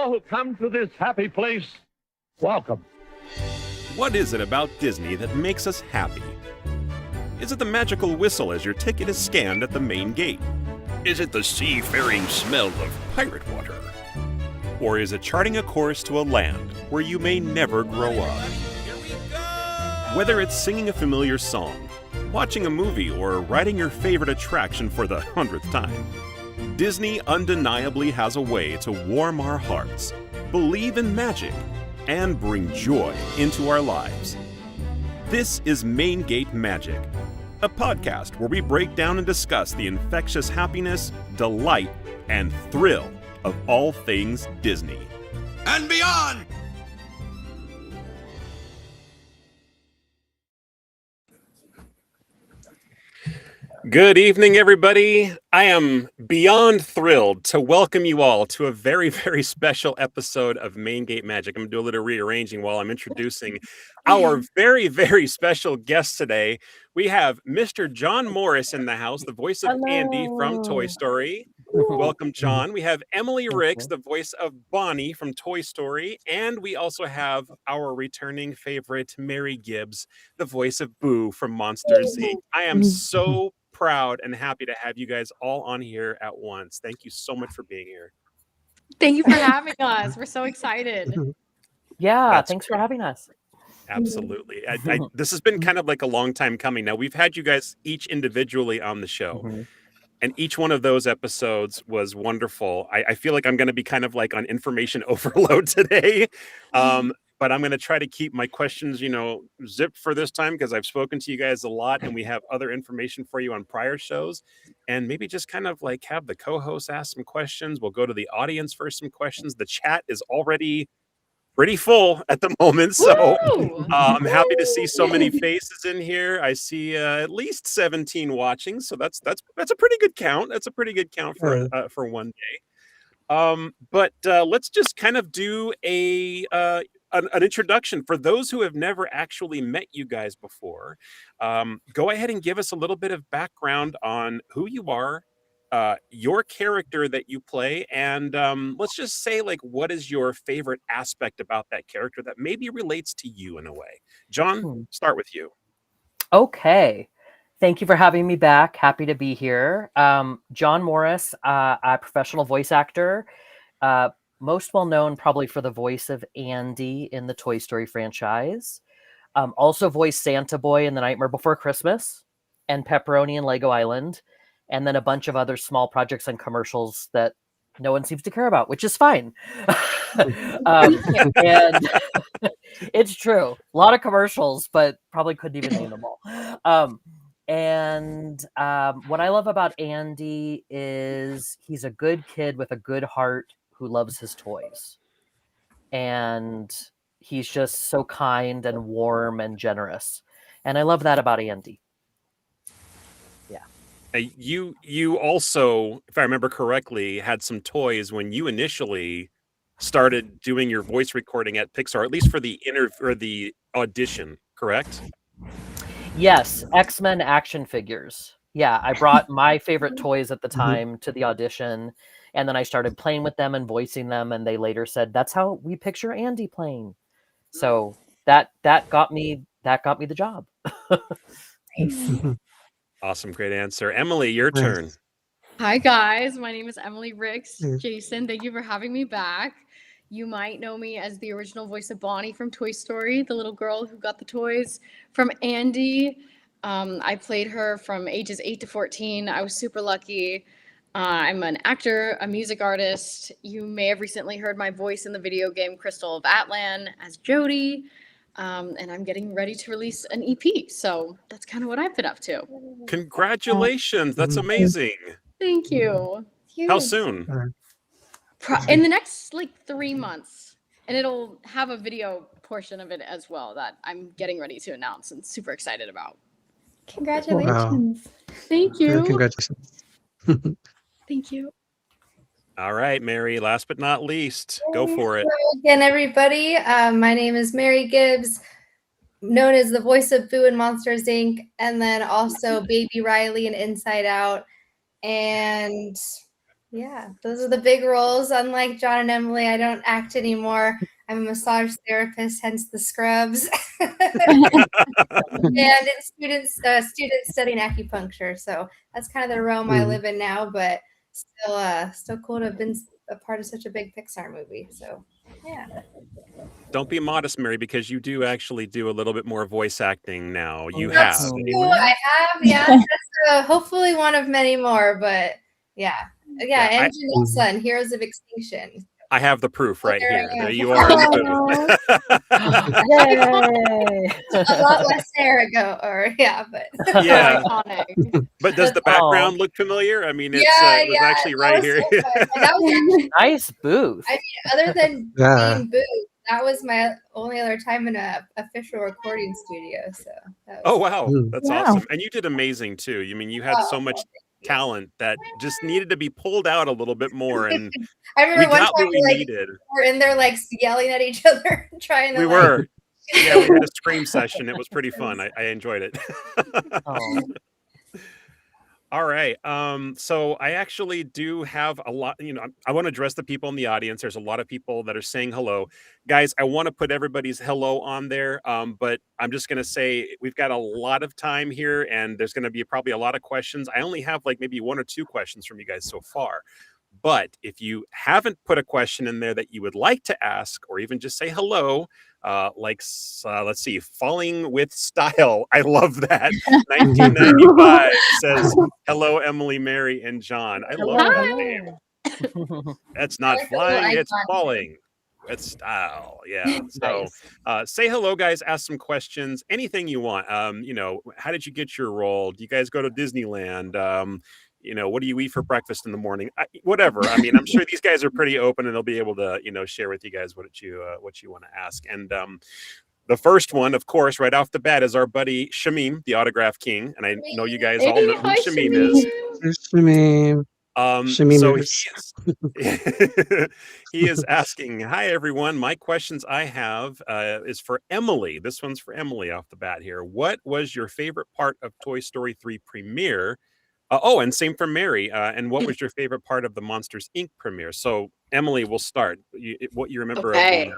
all who come to this happy place, welcome. What is it about Disney that makes us happy? Is it the magical whistle as your ticket is scanned at the main gate? Is it the seafaring smell of pirate water? Or is it charting a course to a land where you may never grow up? Whether it's singing a familiar song, watching a movie, or riding your favorite attraction for the 100th time, Disney undeniably has a way to warm our hearts, believe in magic, and bring joy into our lives. This is Main Gate Magic, a podcast where we break down and discuss the infectious happiness, delight, and thrill of all things Disney. And beyond! Good evening, everybody. I am beyond thrilled to welcome you all to a very, very special episode of Main Gate Magic. I'm going to do a little rearranging while I'm introducing our very, very special guest today. We have Mr. John Morris in the house, the voice of Andy from Toy Story. Welcome, John. We have Emily Ricks, the voice of Bonnie from Toy Story. And we also have our returning favorite, Mary Gibbs, the voice of Boo from Monsters, Inc. I am so proud and happy to have you guys all on here at once. Thank you so much for being here. Thank you for having us. We're so excited. Yeah, thanks for having us. Absolutely. This has been kind of like a long time coming. Now, we've had you guys each individually on the show. And each one of those episodes was wonderful. I feel like I'm going to be kind of like on information overload today. But I'm going to try to keep my questions, zipped for this time because I've spoken to you guys a lot and we have other information for you on prior shows. And maybe just kind of like have the co-hosts ask some questions. We'll go to the audience for some questions. The chat is already pretty full at the moment. So I'm happy to see so many faces in here. I see at least 17 watching. So that's a pretty good count. That's a pretty good count for one day. But let's just kind of do an introduction for those who have never actually met you guys before. Go ahead and give us a little bit of background on who you are, your character that you play, and let's just say, like, what is your favorite aspect about that character that maybe relates to you in a way? John, start with you. Okay. Thank you for having me back. Happy to be here. John Morris, a professional voice actor, most well known probably for the voice of Andy in the Toy Story franchise. Also voiced Santa Boy in The Nightmare Before Christmas and Pepperoni in Lego Island, and then a bunch of other small projects and commercials that no one seems to care about, which is fine. And it's true. A lot of commercials, but probably couldn't even name them all. What I love about Andy is he's a good kid with a good heart who loves his toys. And he's just so kind and warm and generous. And I love that about Andy. Yeah. You also, if I remember correctly, had some toys when you initially started doing your voice recording at Pixar, at least for the audition, correct? Yes, X-Men action figures. Yeah, I brought my favorite toys at the time to the audition, and then I started playing with them and voicing them, and they later said, that's how we picture Andy playing. So that got me the job. Awesome, great answer. Emily, your turn. Hi, guys. My name is Emily Ricks. Jason, thank you for having me back. You might know me as the original voice of Bonnie from Toy Story, the little girl who got the toys from Andy. I played her from ages 8 to 14. I was super lucky. I'm an actor, a music artist. You may have recently heard my voice in the video game Crystal of Atlan as Jody. And I'm getting ready to release an EP. So that's kind of what I've been up to. Congratulations. That's amazing. Thank you. How soon? In the next 3 months. And it'll have a video portion of it as well that I'm getting ready to announce and super excited about. Congratulations. Wow. Thank you. Congratulations. Thank you. All right, Mary, last but not least, go for it. Hello again, everybody. My name is Mary Gibbs, known as the voice of Boo in Monsters, Inc., and then also Baby Riley in Inside Out. And Yeah, those are the big roles. Unlike John and Emily, I don't act anymore. I'm a massage therapist, hence the scrubs. And it's students studying acupuncture. So that's kind of the realm I live in now, but still cool to have been a part of such a big Pixar movie. So yeah. Don't be modest, Mary, because you do actually do a little bit more voice acting now. You That's have. true. I have, yeah. That's hopefully one of many more, but yeah. Yeah, and Janelle's son, Heroes of Extinction. I have the proof right There I here. am. There you are in the Yay! A lot less hair ago, or but Yeah. Iconic. But does the background look familiar? I mean, it was actually right here. So fun. And that was actually, Nice booth. I mean, other than being booth, that was my only other time in a official recording studio. So that was Oh wow, that's awesome! And you did amazing too. I mean, you had so much talent that just needed to be pulled out a little bit more, and I remember one got time what we needed. we're in there like yelling at each other, trying to. We were, yeah, we had a scream session. It was pretty fun. I enjoyed it. All right. So I actually do have a lot, I want to address the people in the audience. There's a lot of people that are saying hello. Guys, I want to put everybody's hello on there. But I'm just going to say we've got a lot of time here and there's going to be probably a lot of questions. I only have like maybe 1 or 2 questions from you guys so far. But if you haven't put a question in there that you would like to ask, or even just say hello, let's see, Falling with Style. I love that. 1995 says, hello, Emily, Mary, and John. I love that name. That's not flying, it's falling. It's style. Yeah. So say hello, guys. Ask some questions. Anything you want. How did you get your role? Do you guys go to Disneyland? What do you eat for breakfast in the morning? Whatever. I mean, I'm sure these guys are pretty open and they'll be able to, share with you guys what you want to ask. And the first one, of course, right off the bat is our buddy Shamim, the autograph king. And I know you guys all know who Shamim is. Shamim. So he is asking, hi, everyone. My questions I have is for Emily. This one's for Emily off the bat here. What was your favorite part of Toy Story 3 premiere? And same for Mary. And what was your favorite part of the Monsters, Inc. premiere? So, Emily, we'll start. What you remember of the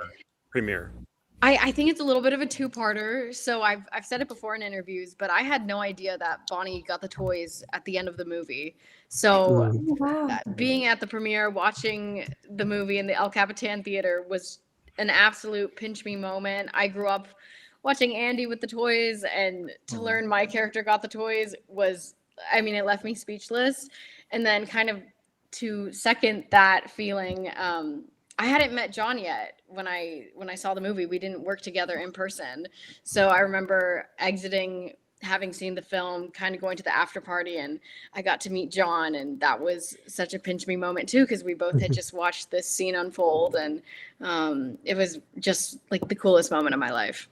premiere? I think it's a little bit of a two-parter. So I've said it before in interviews, but I had no idea that Bonnie got the toys at the end of the movie. So being at the premiere, watching the movie in the El Capitan Theater was an absolute pinch me moment. I grew up watching Andy with the toys, and to learn my character got the toys was, it left me speechless. And then kind of to second that feeling, I hadn't met John yet when I saw the movie. We didn't work together in person. So I remember exiting, having seen the film, kind of going to the after party, and I got to meet John, and that was such a pinch me moment too, because we both had just watched this scene unfold, and it was just like the coolest moment of my life.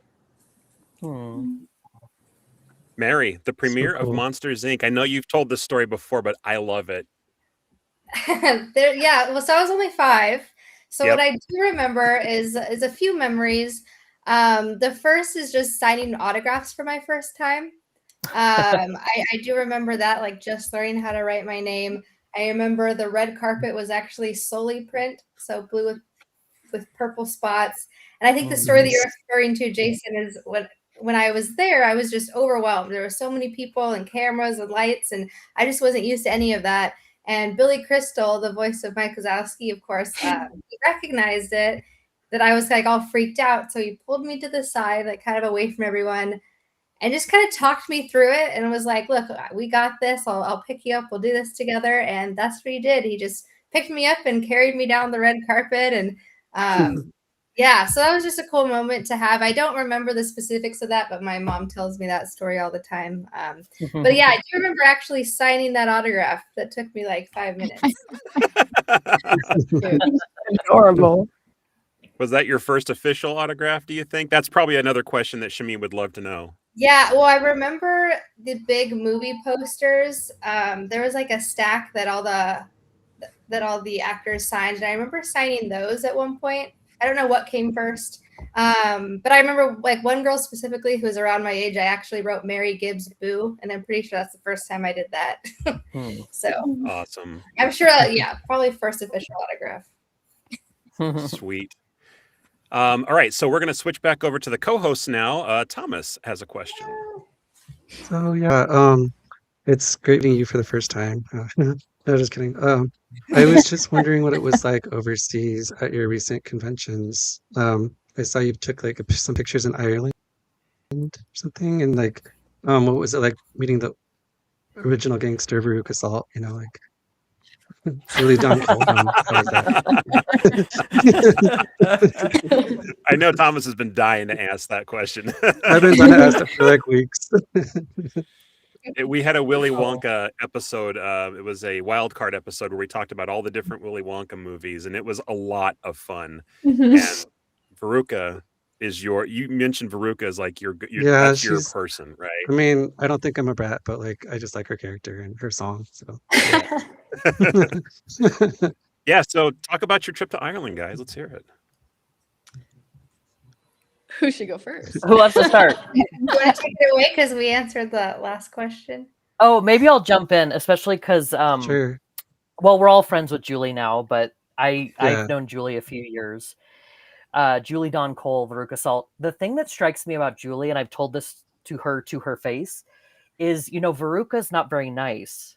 Mary, the premiere of Monsters, Inc. I know you've told this story before, but I love it. So I was only 5. So what I do remember is a few memories. The first is just signing autographs for my first time. I do remember that, like just learning how to write my name. I remember the red carpet was actually solely print, so blue with purple spots. And I think the story that you're referring to, Jason, is when I was there, I was just overwhelmed. There were so many people and cameras and lights, and I just wasn't used to any of that. And Billy Crystal, the voice of Mike Wazowski, of course, he recognized it, that I was like all freaked out. So he pulled me to the side, like kind of away from everyone, and just kind of talked me through it. And was like, look, we got this. I'll pick you up. We'll do this together. And that's what he did. He just picked me up and carried me down the red carpet. And so that was just a cool moment to have. I don't remember the specifics of that, but my mom tells me that story all the time. But yeah, I do remember actually signing that autograph. That took me like 5 minutes. Adorable. Was that your first official autograph, do you think? That's probably another question that Shamim would love to know. Yeah, well, I remember the big movie posters. There was like a stack that all the actors signed, and I remember signing those at one point. I don't know what came first. But I remember like one girl specifically who was around my age, I actually wrote Mary Gibbs Boo, and I'm pretty sure that's the first time I did that. So awesome. I'm sure, probably first official autograph. Sweet. All right, so we're going to switch back over to the co-host now. Thomas has a question. So yeah, it's great meeting you for the first time. No, just kidding. I was just wondering what it was like overseas at your recent conventions. I saw you took like some pictures in Ireland or something, and like, what was it like meeting the original gangster Veruca Salt? You know, like Julie Don Cole. How was that? I know Thomas has been dying to ask that question. I've been trying to ask it for like weeks. We had a Willy Wonka episode. It was a wild card episode where we talked about all the different Willy Wonka movies, and it was a lot of fun. And Veruca is you mentioned Veruca as like that's your person, right? I mean, I don't think I'm a brat, but like I just like her character and her song. So yeah. So talk about your trip to Ireland, guys. Let's hear it. Who should go first? Who wants to start? You want to take it away because we answered the last question? Oh, maybe I'll jump in, especially because sure. Well, we're all friends with Julie now, but I've known Julie a few years. Julie Don Cole, Veruca Salt. The thing that strikes me about Julie, and I've told this to her face, is Veruca's not very nice,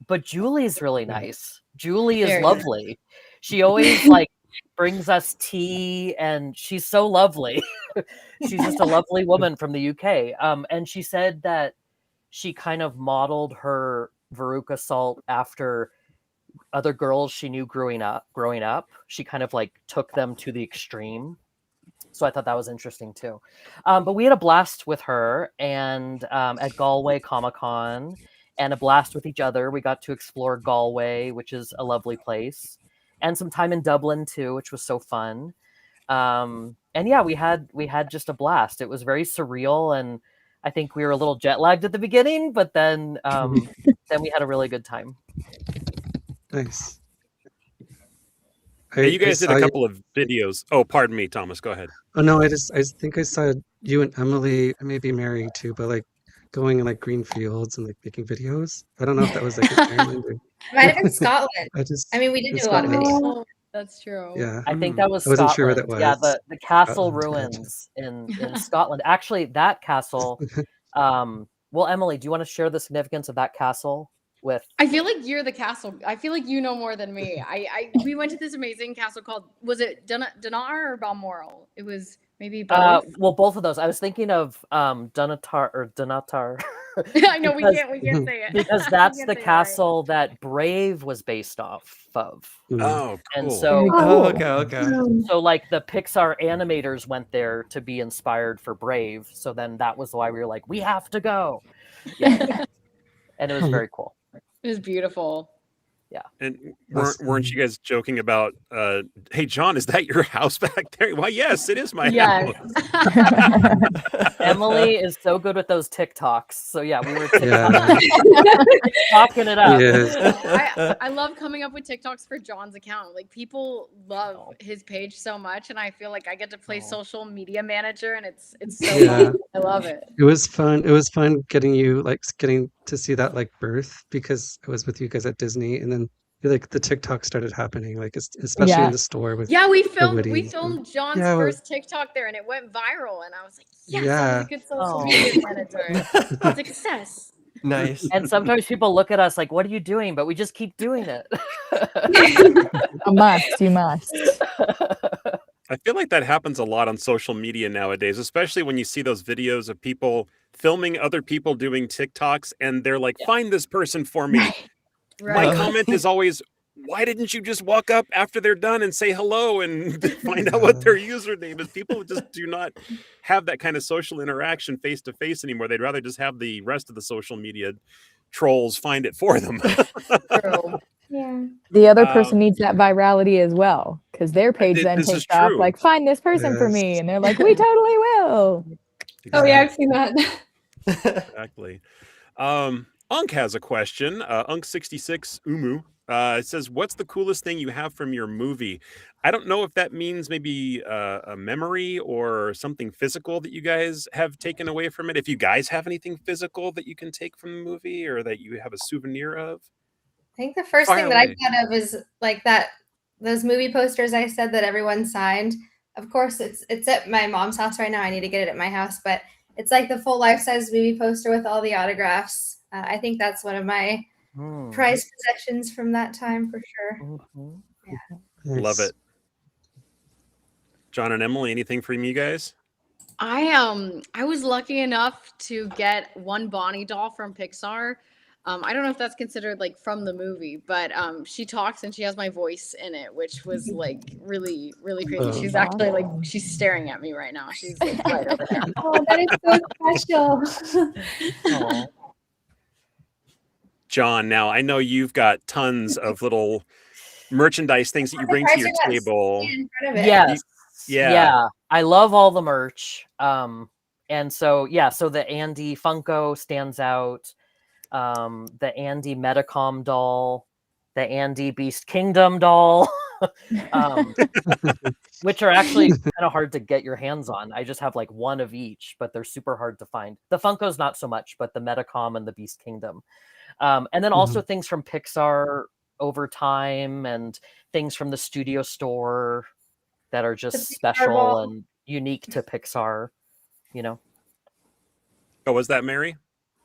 but Julie's really nice. Julie is lovely. She always like brings us tea, and she's so lovely. She's just a lovely woman from the UK. And she said that she kind of modeled her Veruca Salt after other girls she knew growing up. She kind of like took them to the extreme. So I thought that was interesting too. But we had a blast with her and at Galway Comic-Con, and a blast with each other. We got to explore Galway, which is a lovely place, and some time in Dublin too, which was so fun. And yeah, we had just a blast. It was very surreal, and I think we were a little jet lagged at the beginning, but then then we had a really good time. Nice. You guys did a couple of videos. Oh, pardon me, Thomas. Go ahead. Oh no, I think I saw you and Emily, maybe Mary too, but like going in like green fields and like making videos. I don't know if that was like in Ireland or... Might have been Scotland. I mean, we did do a lot of videos. Oh, that's true. Yeah, I think that was I wasn't Scotland. sure where that was. Yeah, the castle Scotland. ruins in Scotland. Actually, that castle. Well, Emily, do you want to share the significance of that castle with? I feel like you're the castle. I feel like you know more than me. We went to this amazing castle called, was it Dunar or Balmoral? It was maybe both. Well, both of those. I was thinking of Dunatar or Dunatar. I know we can't say it because that's the castle that Brave was based off of. Mm. Oh, cool. And so, okay. So like the Pixar animators went there to be inspired for Brave. So then that was why we were like, we have to go. Yeah. And it was very cool. It was beautiful. Yeah. And weren't you guys joking about, hey, John, is that your house back there? Why, yes, it is my house. Emily is so good with those TikToks. So yeah, we were talking it up. Yeah. I love coming up with TikToks for John's account. Like people love his page so much, and I feel like I get to play social media manager, and it's so fun. I love it. It was fun. It was fun getting to see that like birth, because I was with you guys at Disney, and then like the TikTok started happening, like especially in the store with we filmed John's first TikTok there, and it went viral, and I was like, yes, I was a good social media manager. Success. Nice. And sometimes people look at us like, what are you doing? But we just keep doing it. You must. I feel like that happens a lot on social media nowadays, especially when you see those videos of people filming other people doing TikToks, and they're like, find this person for me. My comment is always, why didn't you just walk up after they're done and say hello and find out what their username is? People just do not have that kind of social interaction face to face anymore. They'd rather just have the rest of the social media trolls find it for them. Yeah. The other person needs that virality as well, because their page then takes off like, find this person for me, and they're like, we totally will. Exactly. Oh yeah, I've seen that. Exactly. Unk has a question. Unk66 Umu It says, "What's the coolest thing you have from your movie?" I don't know if that means maybe a memory or something physical that you guys have taken away from it. If you guys have anything physical that you can take from the movie or that you have a souvenir of. I think the first Fire thing that I away. thought of is like those movie posters I said that everyone signed. Of course, it's at my mom's house right now. I need to get it at my house, but it's like the full life-size movie poster with all the autographs. I think that's one of my prized possessions from that time for sure. Yeah. Love it. John and Emily, anything from you guys? I was lucky enough to get one Bonnie doll from Pixar. I don't know if that's considered like from the movie, but she talks and she has my voice in it, which was like really, really crazy. She's actually like she's staring at me right now. She's like right over there. Oh, that is so special. John, now I know you've got tons of little merchandise things that you bring to your table. Yes. Yeah. I love all the merch. And so so the Andy Funko stands out. The Andy Metacom doll, the Andy Beast Kingdom doll, which are actually kind of hard to get your hands on. I just have like one of each, but they're super hard to find. The Funko's not so much, but the Metacom and the Beast Kingdom. And then also things from Pixar over time and things from the studio store that are just special and unique to Pixar, you know. Oh, was that Mary?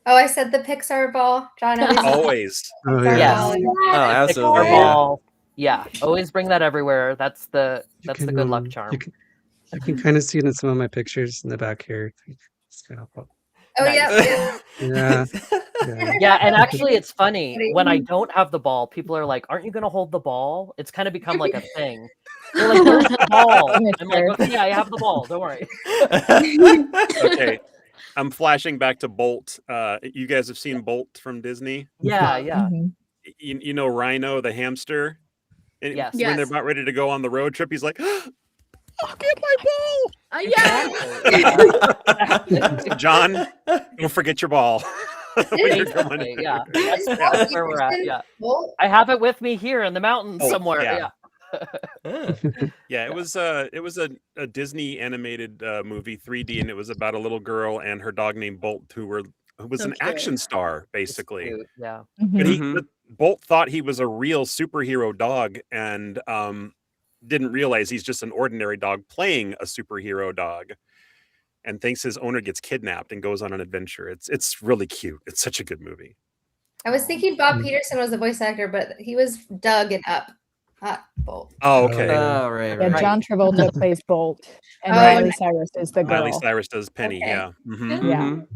Oh, I said the Pixar ball, John. Always. Yes. Oh, absolutely. Pixar ball. Yeah, always bring that everywhere. That's the good luck charm. You can kind of see it in some of my pictures in the back here. Oh, nice. Yeah. Yeah, and actually it's funny. When I don't have the ball, people are like, "Aren't you going to hold the ball?" It's kind of become like a thing. They're like, "Where's the ball?" I'm like, "Okay, yeah, I have the ball. Don't worry." Okay. I'm flashing back to Bolt. You guys have seen Bolt from Disney? Yeah. You know Rhino, the hamster? And yes. When they're about ready to go on the road trip, he's like, "I'll get my ball." John, don't forget your ball. Basically, yeah. That's where we're at. Yeah. I have it with me here in the mountains somewhere. Yeah. Yeah, it was a Disney animated movie, 3D, and it was about a little girl and her dog named Bolt, who was an action star, basically. Yeah. But Bolt thought he was a real superhero dog and didn't realize he's just an ordinary dog playing a superhero dog, and thinks his owner gets kidnapped and goes on an adventure. It's really cute. It's such a good movie. I was thinking Bob Peterson was the voice actor, but he was Doug in Up, not Bolt. Oh, okay. Oh, right. Yeah, John Travolta plays Bolt, and Miley Cyrus is the girl. Miley Cyrus does Penny. Okay. Yeah.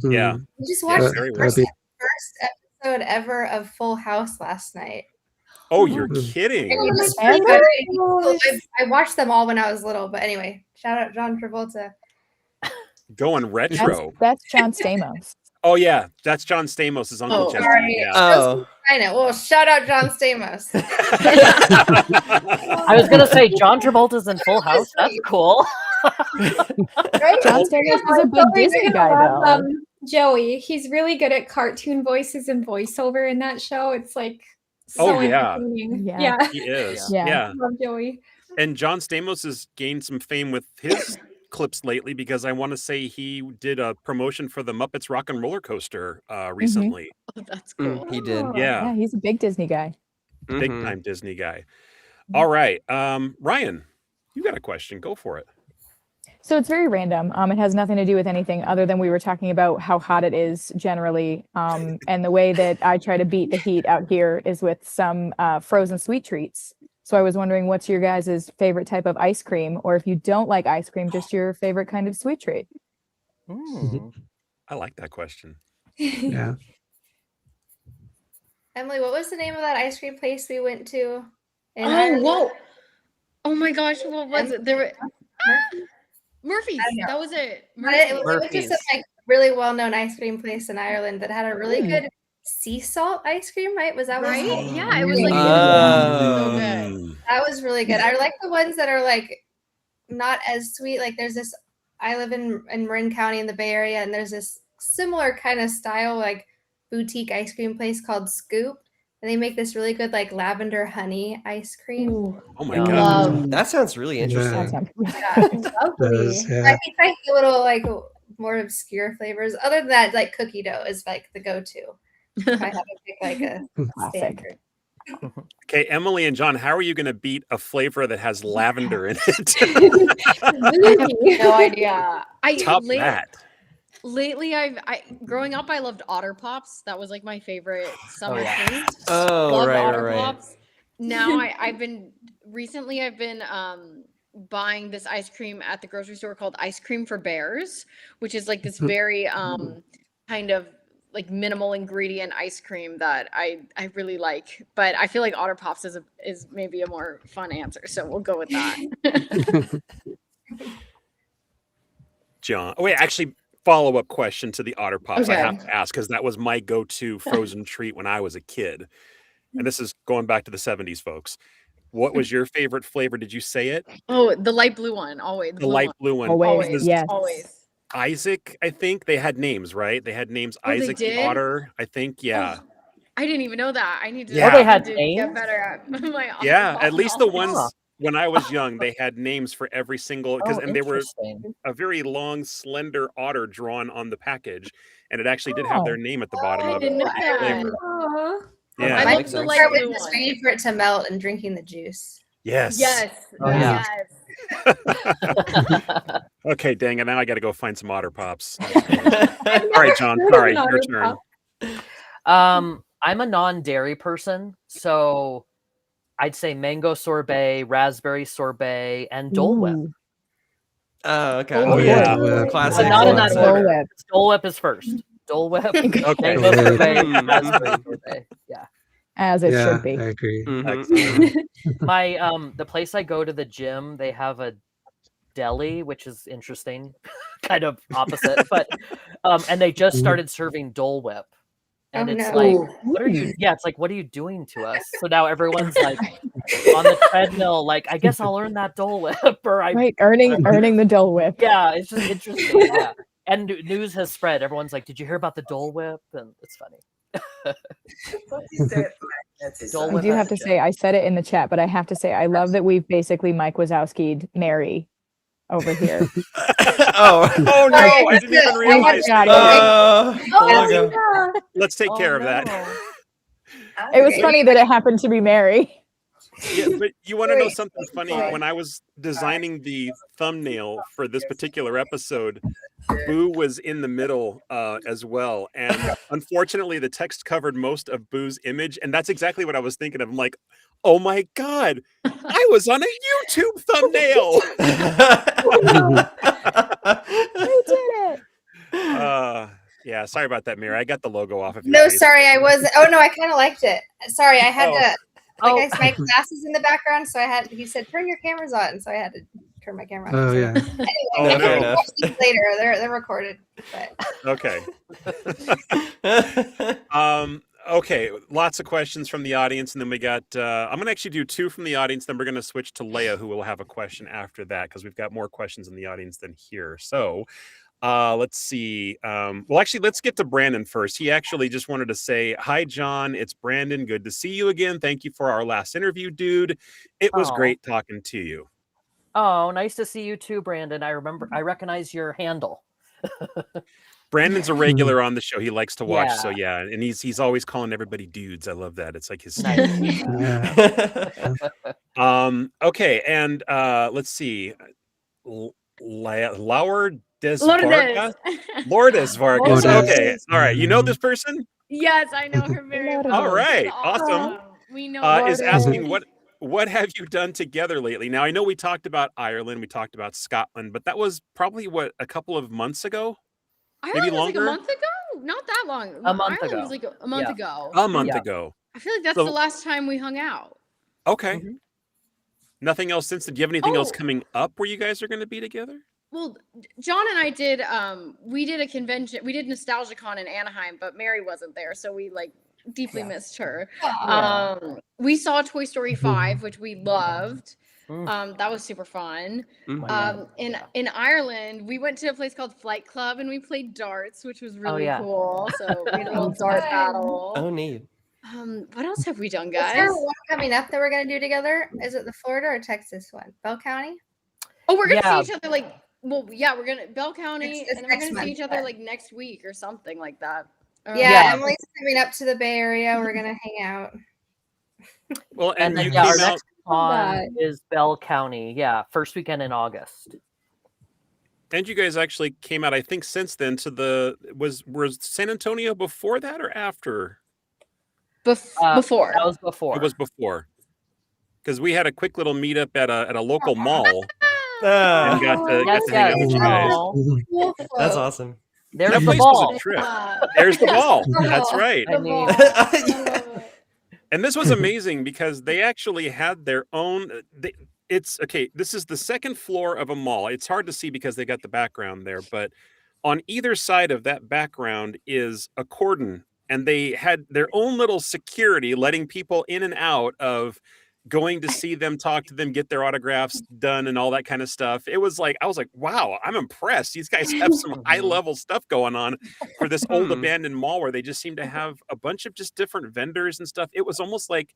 Yeah. We just watched the first episode ever of Full House last night. Oh, you're kidding! I watched them all when I was little, but anyway, shout out John Travolta. Going retro. That's John Stamos. Oh yeah, that's John Stamos' Uncle Jesse. Yeah. Oh. I know. Well, shout out John Stamos. I was gonna say John Travolta's in Full House. That's cool. John Stamos is a big Disney guy, though. Joey, he's really good at cartoon voices and voiceover in that show. It's like so entertaining. Yeah, he is. Yeah. Love Joey. And John Stamos has gained some fame with his clips lately because I want to say he did a promotion for the Muppets Rock and Roller Coaster recently. Oh, that's cool. He did. Yeah, he's a big Disney guy. Big time Disney guy. All right, Ryan, you got a question? Go for it. So it's very random. It has nothing to do with anything other than we were talking about how hot it is generally. And the way that I try to beat the heat out here is with some frozen sweet treats. So I was wondering, what's your guys' favorite type of ice cream? Or if you don't like ice cream, just your favorite kind of sweet treat? I like that question. Yeah. Emily, what was the name of that ice cream place we went to? Whoa. Oh my gosh, what was it? There were Murphy's. That was it. It was just a really well-known ice cream place in Ireland that had a really good sea salt ice cream, right? Was that right? What yeah, it was like so good. That was really good. I like the ones that are like not as sweet. Like there's this, I live in Marin County in the Bay Area, and there's this similar kind of style like boutique ice cream place called Scoop and they make this really good like lavender honey ice cream. Ooh, Oh my Yum. god. That sounds really interesting. That sounds Yeah, it's lovely. Does, yeah. I think like the little like more obscure flavors. Other than that, like cookie dough is like the go-to. If I had to pick like a classic. standard. Okay, Emily and John, how are you going to beat a flavor that has lavender in it? no idea. Top that. Lately, growing up, I loved Otter Pops. That was like my favorite summer treat. Oh, Loved right, Otter right. Pops. Now I've been buying this ice cream at the grocery store called Ice Cream for Bears, which is like this very kind of like minimal ingredient ice cream that I really like. But I feel like Otter Pops is maybe a more fun answer, so we'll go with that. John. Oh, wait, actually, follow-up question to the Otter Pops. I Okay. have to ask because that was my go-to frozen treat when I was a kid. And this is going back to the 70s, folks. What was your favorite flavor? Did you say it? Oh, the light blue one, always. The light blue one. Always, Was yes. Always. Isaac, I think they had names, right? They had names. Oh, they Isaac the did? Otter, I think. Yeah. Oh, I didn't even know that. I need to. Yeah. Oh, they had to names? get better at my. Yeah, at least the knowledge. ones when I was young, they had names for every single and they were interesting. a very long, slender otter drawn on the package, and it actually did have their name at the bottom I of didn't know every that. flavor. Aw. Yeah. I like like the those. light Start blue with just one. waiting for it to melt and drinking the juice. Yes. Yes. Oh, yeah. Yes. Okay, dang it. Now I got to go find some Otter Pops. All right, John. Sorry, your turn. I'm a non-dairy person, so I'd say mango sorbet, raspberry sorbet, and Dole Whip. Ooh. Oh, okay. Oh, yeah. Classic. But not in that classic. Dole order. Whip. Dole Whip is first. Dole Whip, Okay. mango sorbet, Mm. raspberry sorbet. Yeah. As it Yeah, should be. I agree. Mhm. My the place I go to the gym, they have a deli, which is interesting, kind of opposite, but and they just started serving Dole Whip. And Oh, it's no. like, what are you? Yeah, it's like, what are you doing to us? So now everyone's like on the treadmill, like, I guess I'll earn that Dole Whip, or I, Right, earning the Dole Whip. yeah, it's just interesting. Yeah, and news has spread. Everyone's like, did you hear about the Dole Whip? And it's funny. Dole I Whip do have to say, I said it in the chat, but I have to say, I love that we've basically Mike Wazowski'd Mary over here. Oh. Oh, no. I didn't even realize. got it. Oh, Oh, there we go. yeah. Let's take care of that. It was funny that it happened to be Mary. Yeah, but you want to know something funny? When I was designing the thumbnail for this particular episode, Boo was in the middle as well. And unfortunately, the text covered most of Boo's image. And that's exactly what I was thinking of. I'm like, oh my God, I was on a YouTube thumbnail. You did it. Yeah, sorry about that, Mary. I got the logo off of your No, face. sorry, I wasn't. Oh no, I kind of liked it. Sorry, I had Oh. to. Oh. Like my glasses in the background, so I had. He said, "Turn your cameras on," so I had to turn my camera on. Oh, So yeah. Anyway, Oh, I no. can watch these later. They're recorded. But Okay. Okay, lots of questions from the audience, and then we got I'm gonna actually do two from the audience, then we're gonna switch to Leia, who will have a question after that, because we've got more questions in the audience than here. So let's see. Well, actually, let's get to Brandon first. He actually just wanted to say, hi, John. It's Brandon. Good to see you again. Thank you for our last interview, dude. It was Aw. great talking to you. Oh, nice to see you too, Brandon. I recognize your handle. Brandon's a regular on the show. He likes to watch. Yeah. So yeah, and he's always calling everybody dudes. I love that. It's like his Nice. okay, and let's see. Laura Des Lourdes. Vargas. Lourdes Vargas. Lourdes. Okay. All right. You know this person? Yes, I know her very well. All right. She's Awesome. We know Is her. asking what have you done together lately? Now I know we talked about Ireland, we talked about Scotland, but that was probably a couple of months ago? Ireland maybe was like a longer? month ago? Not that long. A month Ireland ago. was like a month Yeah. ago. A month Yeah. ago. I feel like that's So- the last time we hung out. Okay. Mhm. Nothing else since. Do you have anything else Oh. coming up where you guys are going to be together? Well, John and I did we did a convention. We did NostalgiaCon in Anaheim, but Mary wasn't there, so we like deeply Yeah. missed her. Yeah. We saw Toy Story 5, which we loved. Mm. That was super fun. Mhm. In Ireland, we went to a place called Flight Club and we played darts, which was really yeah. cool. So we had a little dart battle. Oh, neat. What else have we done, Is guys? there one coming up that we're gonna do together? Is it the Florida or Texas one? Bell County? Oh, we're gonna Yeah. see each other like. Well, yeah, we're gonna Bell County, It's and then we're next gonna see month, each other but- like next week or something like that. Yeah, Emily's coming up to the Bay Area. We're gonna hang out. Well, And then you our came out. next con is Bell County. Yeah, first weekend in August. And you guys actually came out, I think, since then to the was San Antonio before that or after? Before. That was before. It was before. Because we had a quick little meetup at a local mall Ah. and got to hang out with you guys. That's awesome. There's That the place ball. was a trip. There's the ball. That's right. I mean, And this was amazing because they actually had their own. It's okay. This is the second floor of a mall. It's hard to see because they got the background there, but on either side of that background is a cordon, and they had their own little security letting people in and out of going to see them, talk to them, get their autographs done, and all that kind of stuff. It was like I was like, wow, I'm impressed. These guys have some high level stuff going on for this old abandoned mall where they just seem to have a bunch of just different vendors and stuff. It was almost like,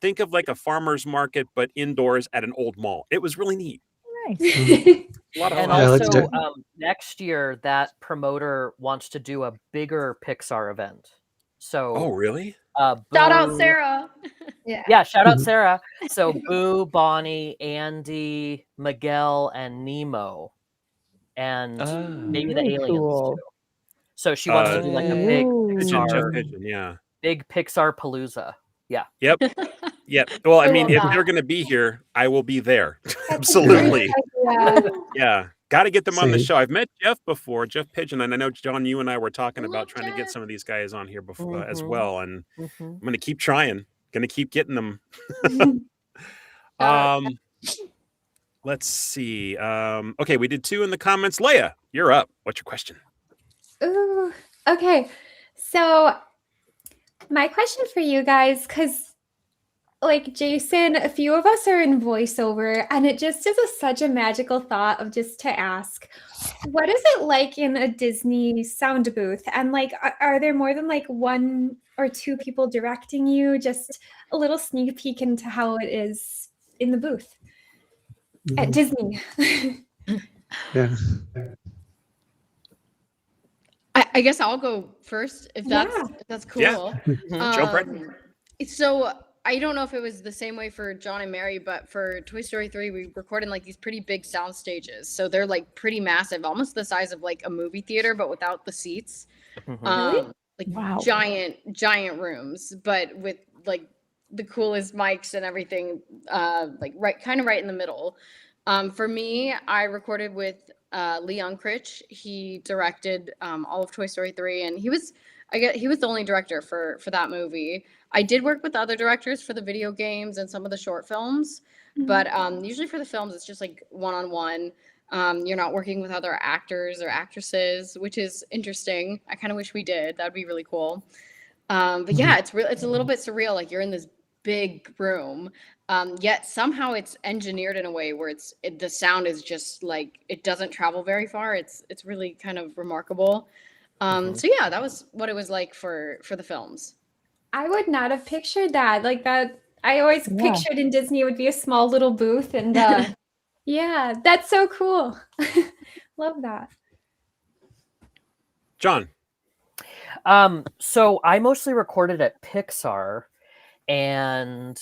think of like a farmer's market, but indoors at an old mall. It was really neat. Nice. A lot of and fun. also, next year, that promoter wants to do a bigger Pixar event. So, oh, really? Shout out Boo- Sarah. Yeah, shout out Sarah. So, Boo, Bonnie, Andy, Miguel, and Nemo, and maybe the Very aliens cool. too. So she wants to do like a big Pigeon, Jeff Pixar, Pigeon, yeah. big Pixar palooza. Yeah. Yep. Yep. Well, I I mean, love if that. they're going to be here, I will be there. Absolutely. Yeah. Yeah. Got to get them on the Same. show. I've met Jeff before, Jeff Pigeon, and I know, John, you and I were talking about trying to get some of these guys on here before as well. And I'm going to keep trying, going to keep getting them. Let's see. Okay, we did 2 in the comments. Leia, you're up. What's your question? Ooh, okay. So my question for you guys, because like Jason, a few of us are in voiceover, and it just is such a magical thought of just to ask, what is it like in a Disney sound booth? And like, are there more than like 1 or 2 people directing you? Just a little sneak peek into how it is in the booth at Disney. Yeah. I guess I'll go first if that's cool. Yeah. Jump right in. So I don't know if it was the same way for John and Mary, but for Toy Story 3, we recorded like these pretty big sound stages. So they're like pretty massive, almost the size of like a movie theater, but without the seats. Like Wow. giant rooms, but with like the coolest mics and everything, like right in the middle. For me, I recorded with Leon Critch. He directed all of Toy Story 3, and he was the only director for that movie. I did work with other directors for the video games and some of the short films, but usually for the films, it's just like one-on-one. You're not working with other actors or actresses, which is interesting. I kind of wish we did. That'd be really cool. But yeah, it's a little bit surreal. Like you're in this big room, yet somehow it's engineered in a way where the sound is just like it doesn't travel very far. It's really kind of remarkable. So yeah, that was what it was like for the films. I would not have pictured that. Like that, I always pictured in Disney it would be a small little booth, and yeah, that's so cool. Love that. John. So I mostly recorded at Pixar, and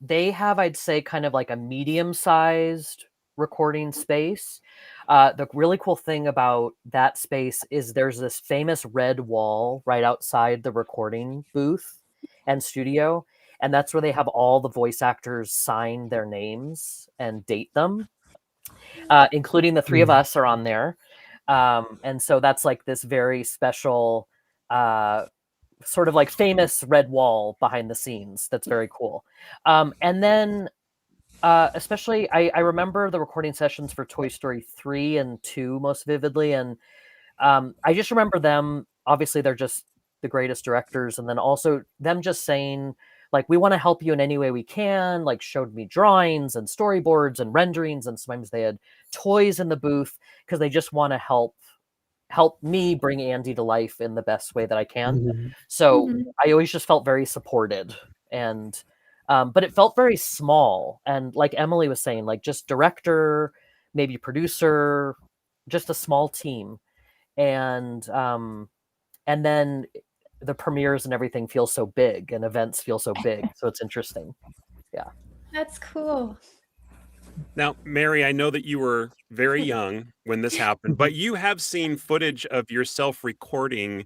they have, I'd say, kind of like a medium-sized recording space. The really cool thing about that space is there's this famous red wall right outside the recording booth and studio, and that's where they have all the voice actors sign their names and date them, including the 3 of us are on there. And so that's like this very special sort of like famous red wall behind the scenes. That's very cool. And then especially I remember the recording sessions for Toy Story 3 and 2 most vividly. And I just remember them, obviously they're just the greatest directors. And then also them just saying, like, we want to help you in any way we can, like showed me drawings and storyboards and renderings. And sometimes they had toys in the booth because they just want to help help me bring Andy to life in the best way that I can. Mhm. So I always just felt very supported, and but it felt very small. And like Emily was saying, like just director, maybe producer, just a small team, and then the premieres and everything feel so big, and events feel so big. So it's interesting. Yeah. That's cool. Now, Mary, I know that you were very young when this happened, but you have seen footage of yourself recording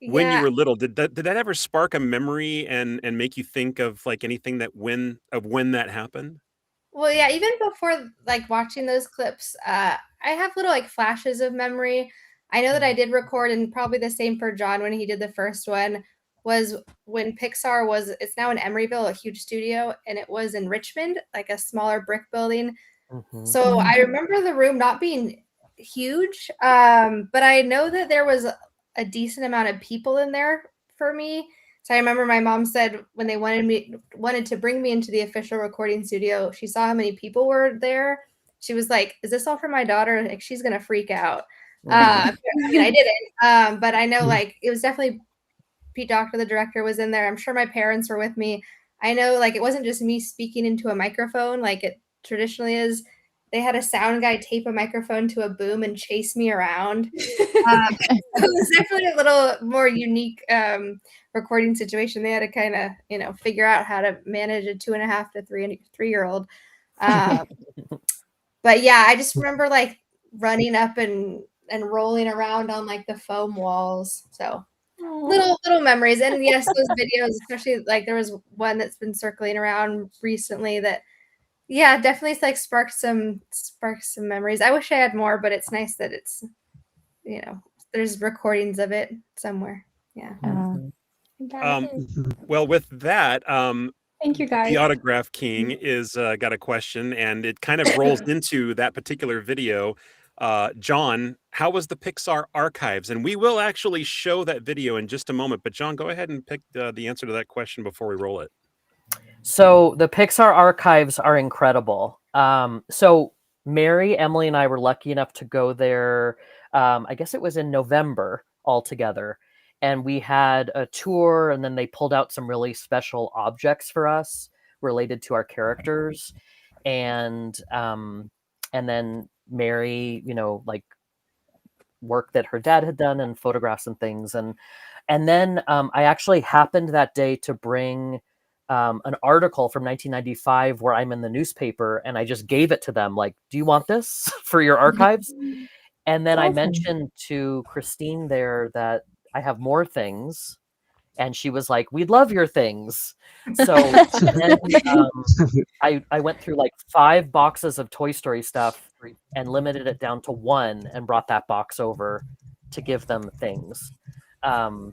when you Yeah. were little. Did that ever spark a memory and make you think of like anything that when that happened? Well, yeah, even before like watching those clips, I have little like flashes of memory. I know that I did record, and probably the same for John when he did the first one, was when Pixar was, it's now in Emeryville, a huge studio, and it was in Richmond, like a smaller brick building. So I remember the room not being huge, but I know that there was a decent amount of people in there for me. So I remember my mom said when they wanted to bring me into the official recording studio, she saw how many people were there. She was like, "Is this all for my daughter? Like she's gonna freak out." I mean, I didn't, but I know like it was definitely Pete Docter, the director, was in there. I'm sure my parents were with me. I know like it wasn't just me speaking into a microphone like it traditionally is. They had a sound guy tape a microphone to a boom and chase me around. It was definitely a little more unique recording situation. They had to kind of, figure out how to manage a 2.5 to 3-year-old. But yeah, I just remember like running up and rolling around on like the foam walls. So little memories. And yes, those videos, especially like there was one that's been circling around recently that definitely like sparked some memories. I wish I had more, but it's nice that it's there's recordings of it somewhere. Yeah. Well, with that, thank you guys. The Autograph King is got a question, and it kind of rolls into that particular video. John, how was the Pixar archives? And we will actually show that video in just a moment. But John, go ahead and pick the answer to that question before we roll it. So the Pixar archives are incredible. So Mary, Emily, and I were lucky enough to go there. I guess it was in November altogether. And we had a tour, and then they pulled out some really special objects for us related to our characters. And then Mary, like work that her dad had done and photographs and things. And then I actually happened that day to bring an article from 1995 where I'm in the newspaper, and I just gave it to them. Like, do you want this for your archives? And then I mentioned to Christine there that I have more things. And she was like, we'd love your things. So then, I went through like 5 boxes of Toy Story stuff and limited it down to 1 and brought that box over to give them things. And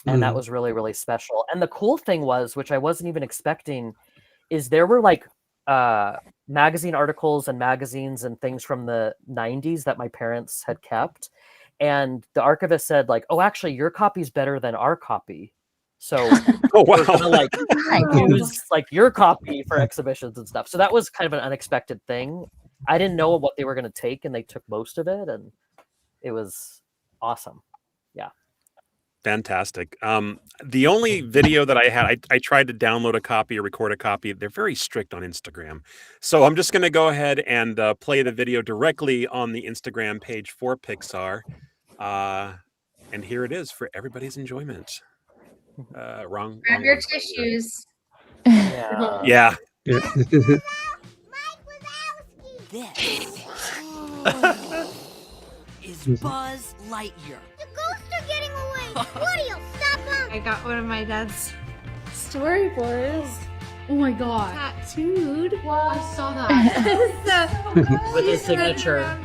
that was really, really special. And the cool thing was, which I wasn't even expecting, is there were like magazine articles and magazines and things from the 90s that my parents had kept. And the archivist said like, oh, actually your copy's better than our copy. So oh, wow. we're gonna like use like your copy for exhibitions and stuff. So that was kind of an unexpected thing. I didn't know what they were going to take, and they took most of it, and it was awesome. Yeah. Fantastic. The only video that I had, I tried to download a copy or record a copy. They're very strict on Instagram. So I'm just going to go ahead and play the video directly on the Instagram page for Pixar. And here it is for everybody's enjoyment. Wrong. Grab your tissues. Yeah. This is Buzz Lightyear. The ghosts are getting away. Woody, stop them. I got one of my dad's storyboards. Oh my god. Tattooed. Wow. I saw that. With his signature.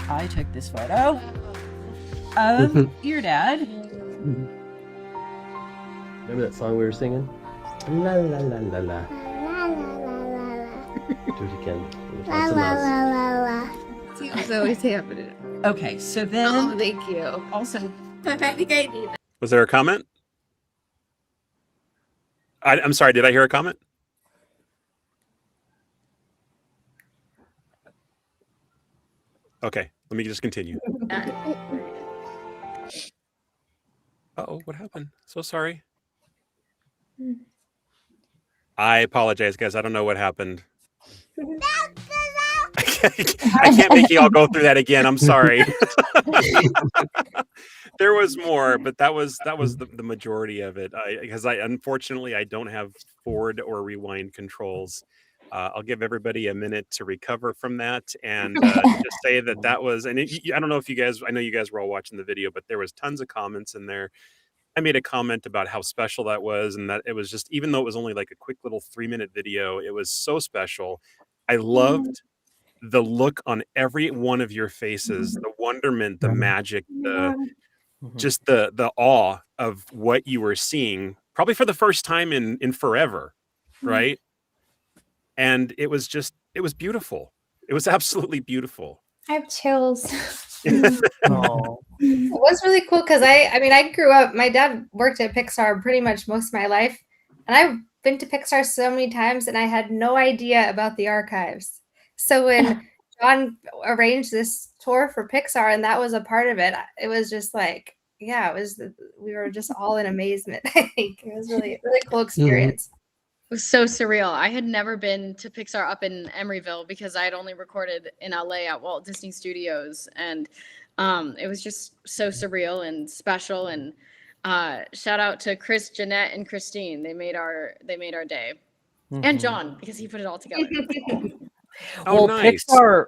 I took this photo of your dad. Remember that song we were singing? La la la la la. La la la la la. Do it again. With La lots of la mouths. la la la. It's always happening. Okay, so then. Oh, thank you. Also, I think I need that. Was there a comment? I'm sorry. Did I hear a comment? Okay, let me just continue. Uh-oh, what happened? So sorry. I apologize, guys. I don't know what happened. I can't make you all go through that again. I'm sorry. There was more, but that was the majority of it. Because unfortunately I don't have forward or rewind controls. I'll give everybody a minute to recover from that, and just say that was. And I don't know if you guys. I know you guys were all watching the video, but there was tons of comments in there. I made a comment about how special that was, and that it was just, even though it was only like a quick little 3-minute video, it was so special. I loved the look on every one of your faces, the wonderment, the magic, just the awe of what you were seeing, probably for the first time in forever, right? And it was beautiful. It was absolutely beautiful. I have chills. Oh. It was really cool because I grew up, my dad worked at Pixar pretty much most of my life, and I've been to Pixar so many times, and I had no idea about the archives. So when John arranged this tour for Pixar and that was a part of it, it was just like, yeah, we were just all in amazement. I think it was really cool experience. It was so surreal. I had never been to Pixar up in Emeryville because I had only recorded in LA at Walt Disney Studios, and it was just so surreal and special. And shout out to Chris, Jeanette, and Christine. They made our day, and John, because he put it all together. Well, nice. Pixar.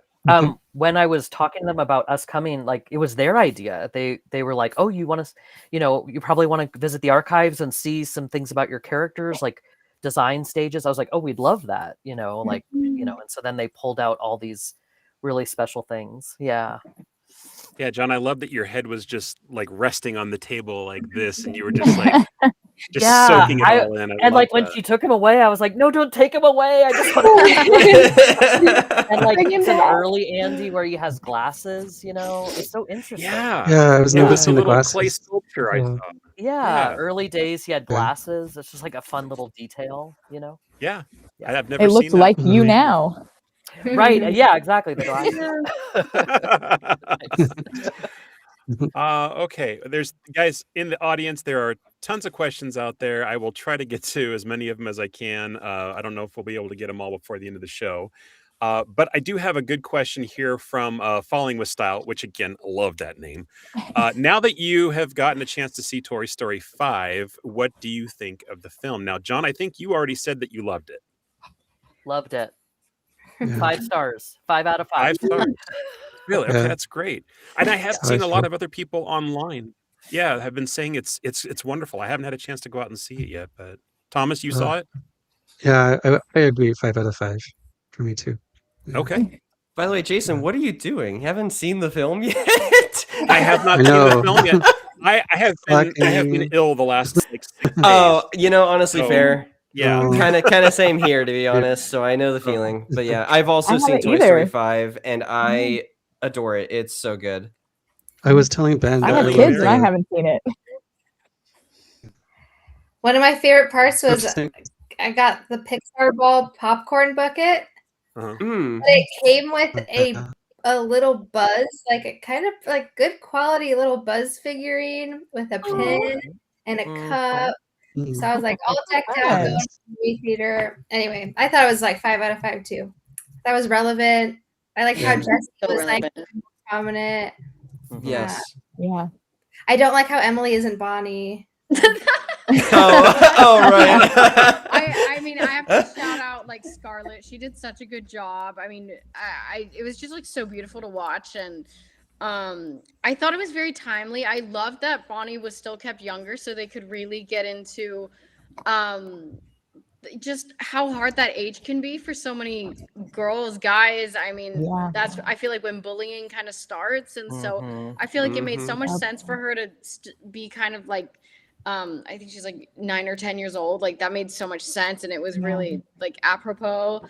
When I was talking to them about us coming, like, it was their idea. They were like, "Oh, you want to, you probably want to visit the archives and see some things about your characters, like design stages." I was like, "Oh, we'd love that," like, and so then they pulled out all these really special things. Yeah. Yeah, John, I love that your head was just like resting on the table like this, and you were just like soaking it all in. And like when she took him away, I was like, "No, don't take him away! I just want to." And like it's an early Andy where he has glasses. It's so interesting. Yeah, I was it was a noticing the little glasses. clay sculpture. I thought. Yeah, early days he had glasses. It's just like a fun little detail. Yeah, I've never It seen looked that. like you now. Right. Yeah, exactly. The glasses. Okay, there's guys in the audience. There are tons of questions out there. I will try to get to as many of them as I can. I don't know if we'll be able to get them all before the end of the show. But I do have a good question here from Falling with Style, which again, love that name. Now that you have gotten a chance to see Toy Story 5, what do you think of the film? Now, John, I think you already said that you loved it. Loved it. 5 stars. 5 out of 5. 5 stars. Really? Okay, Yeah. that's great. And I have seen a lot of other people online. Yeah, have been saying it's wonderful. I haven't had a chance to go out and see it yet, but Thomas, you saw it? Yeah, I agree. 5 out of 5 for me too. Yeah. Okay. By the way, Jason, what are you doing? You haven't seen the film yet? I have not I seen the know. film yet. I have been ill the last 6 days. Oh, honestly, So, fair. Yeah. Kind of same here, to be honest. So I know the feeling. But yeah, I've also I seen haven't Toy Story either. 5, and I adore it. It's so good. I was telling Ben I that have I kids love and I haven't seen it. One of my favorite parts was Interesting. I got the Pixar ball popcorn bucket. Mm. But it came with a little Buzz, like a kind of like good quality little Buzz figurine with a pin and a cup. So I was like all decked out going to the movie theater. Anyway, I thought it was like 5 out of 5 too. That was relevant. I like how Jessie So was like relevant. prominent. Yes. Yeah. I don't like how Emily isn't Bonnie. Oh, right. I mean, I have to shout out like Scarlett. She did such a good job. I mean, it was just like so beautiful to watch, and I thought it was very timely. I loved that Bonnie was still kept younger, so they could really get into just how hard that age can be for so many girls, guys. I mean, that's I feel like when bullying kind of starts, and so I feel like it made so much sense for her to be kind of like. I think she's like 9 or 10 years old. Like that made so much sense, and it was really like apropos.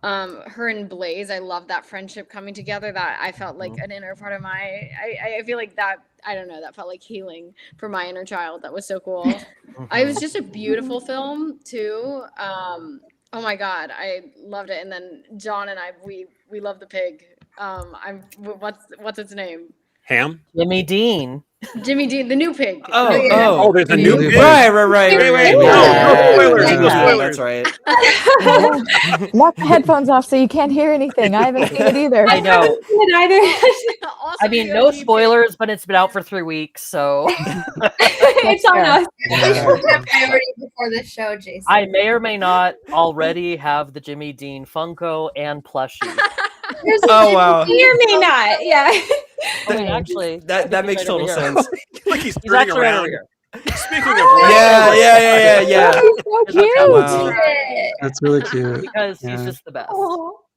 Her and Blaze, I love that friendship coming together. That I felt like an inner part of my. I feel like that. I don't know. That felt like healing for my inner child. That was so cool. It was just a beautiful film too. Oh my god, I loved it. And then John and I, we love the pig. What's its name? Ham? Jimmy Dean. Jimmy Dean, the new pig. Oh, there's a new pig. Right. Wait. No spoilers. That's right. Knock the headphones off so you can't hear anything. I haven't seen it either. I know. Also, I mean, no spoilers, but it's been out for 3 weeks, so It's on us. You should have priority before this show, Jason. I may or may not already have the Jimmy Dean Funko and plushie. Oh wow. May or may not. Yeah. I mean, actually, That makes total sense. Like he's He's turning actually right over around. here. Speaking of Yeah. So cute. Wow. That's really cute. Because he's Yeah. just the best.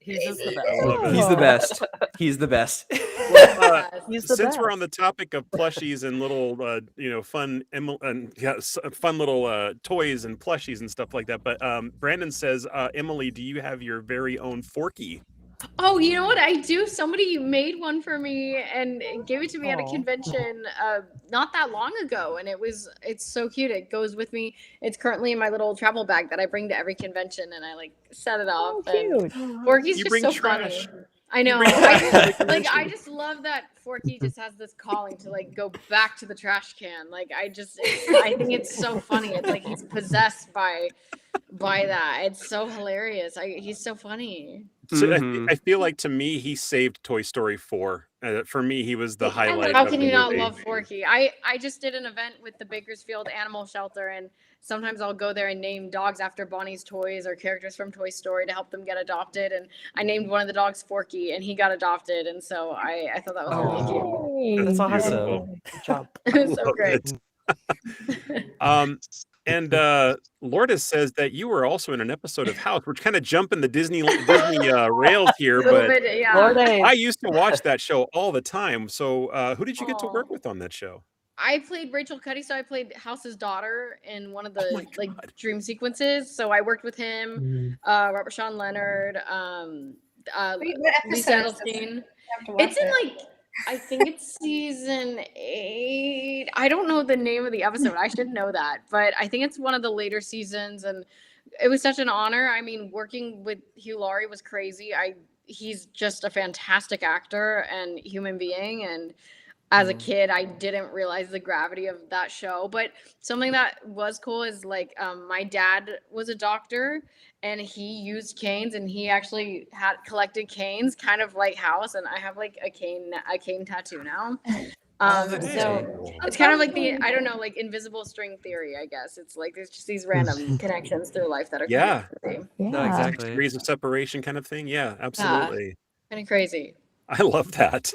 He's just the best. He's the best. He's the best. Well, He's the since we're best. on the topic of plushies and little, fun little toys and plushies and stuff like that, but Brandon says, Emily, do you have your very own Forky? Oh, you know what I do? Somebody made one for me and gave it to me at a Aw. convention not that long ago, and it's so cute. It goes with me. It's currently in my little travel bag that I bring to every convention, and I like set it off. Cute. And Forky's You just bring so trash. funny. I know. I just love that Forky just has this calling to like go back to the trash can. Like I think it's so funny. It's like he's possessed by that. It's so hilarious. He's so funny. So I feel like to me, he saved Toy Story 4. For me, he was the highlight. How of can the you not movie. love Forky? I just did an event with the Bakersfield Animal Shelter, and sometimes I'll go there and name dogs after Bonnie's toys or characters from Toy Story to help them get adopted. And I named one of the dogs Forky, and he got adopted. And so I thought that was really cute. That's awesome. Good job. It was so great. And Lourdes says that you were also in an episode of House, which kind of jumping the Disney rails here, A little but bit, yeah. Lourdes. I used to watch that show all the time. So who did you get to work with on that show? I played Rachel Cuddy, so I played House's daughter in one of Oh the my like God. dream sequences. So I worked with him, Robert Sean Leonard, Wait, what Lisa episode is this? Edelstein. I have to watch It's in it. like I think it's season 8. I don't know the name of the episode. I should know that, but I think it's one of the later seasons, and it was such an honor. I mean, working with Hugh Laurie was crazy. He's just a fantastic actor and human being, and as a kid, I didn't realize the gravity of that show. But something that was cool is like my dad was a doctor and he used canes, and he actually had collected canes, kind of like House. And I have like a cane tattoo now. So it's kind of like I don't know, like invisible string theory, I guess. It's like there's just these random connections through life that are Yeah. kind No, exactly. Degrees of separation kind of thing. Yeah, absolutely. of crazy. I love that.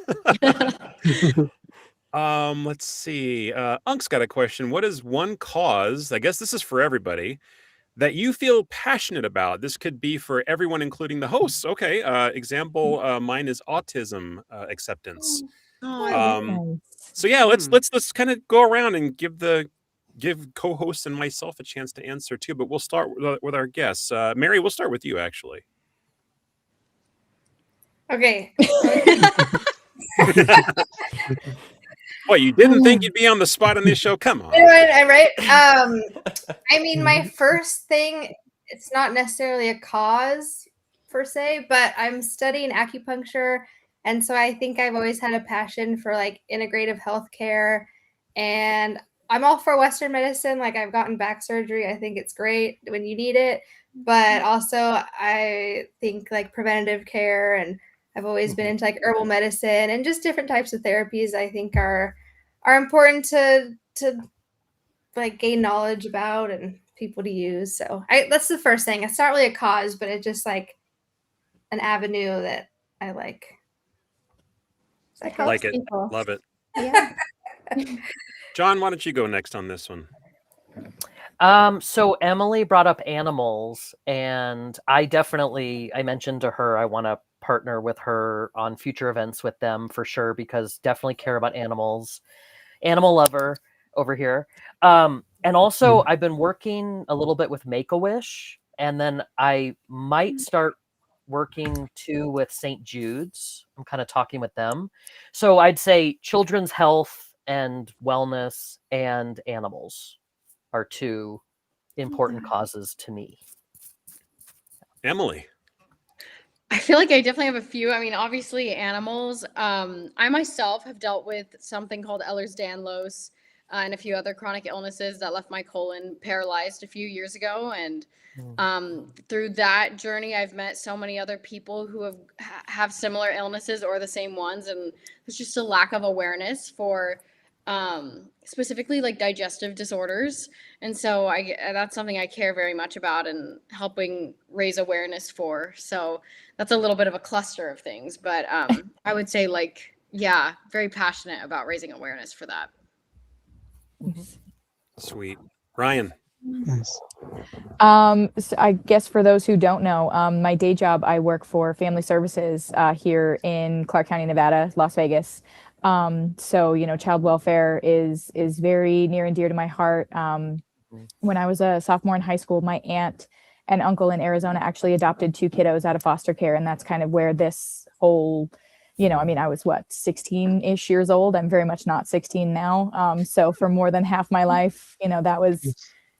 Let's see. Unk's got a question. What is one cause, I guess this is for everybody, that you feel passionate about? This could be for everyone, including the hosts. Okay. Example, mine is autism acceptance. So yeah, let's kind of go around and give co-hosts and myself a chance to answer too. But we'll start with our guests. Mary, we'll start with you actually. Okay. What, you didn't think you'd be on the spot on this show? Come on. Right. I mean, my first thing, it's not necessarily a cause per se, but I'm studying acupuncture. And so I think I've always had a passion for like integrative healthcare. And I'm all for Western medicine. Like I've gotten back surgery. I think it's great when you need it. But also I think like preventative care, and I've always been into like herbal medicine and just different types of therapies I think are important to like gain knowledge about and people to use. So that's the first thing. It's not really a cause, but it's just like an avenue that I like. Like it. Love it. Yeah. John, why don't you go next on this one? So Emily brought up animals, and I mentioned to her I want to partner with her on future events with them for sure, because definitely care about animals. Animal lover over here. And also I've been working a little bit with Make-A-Wish, and then I might start working too with St. Jude's. I'm kind of talking with them. So I'd say children's health and wellness and animals are two important causes to me. Emily. I feel like I definitely have a few. I mean, obviously animals. I myself have dealt with something called Ehlers-Danlos and a few other chronic illnesses that left my colon paralyzed a few years ago. And through that journey, I've met so many other people who have similar illnesses or the same ones. And there's just a lack of awareness for specifically like digestive disorders. And so that's something I care very much about and helping raise awareness for. So that's a little bit of a cluster of things, but I would say very passionate about raising awareness for that. Sweet. Ryan. Nice. So I guess for those who don't know, my day job, I work for Family Services here in Clark County, Nevada, Las Vegas. So, child welfare is very near and dear to my heart. When I was a sophomore in high school, my aunt and uncle in Arizona actually adopted 2 kiddos out of foster care. And that's kind of where this whole, I was 16-ish years old. I'm very much not 16 now. So for more than half my life,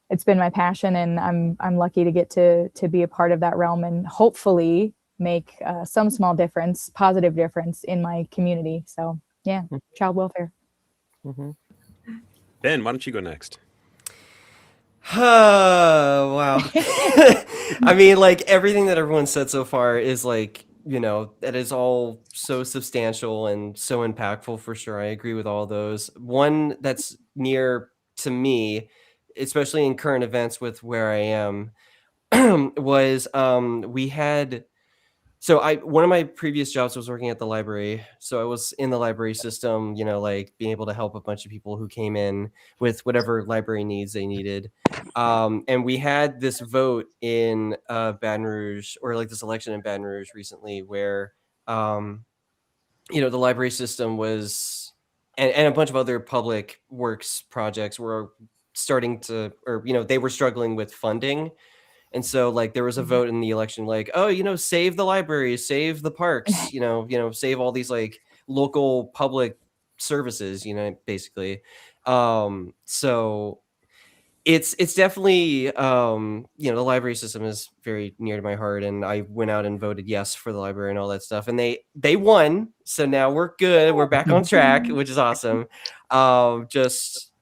it's been my passion, and I'm lucky to get to be a part of that realm and hopefully make some small difference, positive difference in my community. So yeah, child welfare. Ben, why don't you go next? Oh, wow. I mean, like everything that everyone said so far is like, that is all so substantial and so impactful for sure. I agree with all those. One that's near to me, especially in current events with where I am, was we had. So one of my previous jobs was working at the library. So I was in the library system, like being able to help a bunch of people who came in with whatever library needs they needed. And we had this vote in Baton Rouge, or like this election in Baton Rouge recently, where, the library system was, and a bunch of other public works projects were starting to, or, they were struggling with funding. And so like there was a vote in the election, like, oh, save the libraries, save the parks, save all these like local public services, basically. So it's definitely, the library system is very near to my heart, and I went out and voted yes for the library and all that stuff. And they won. So now we're good. We're back on track, which is awesome. Just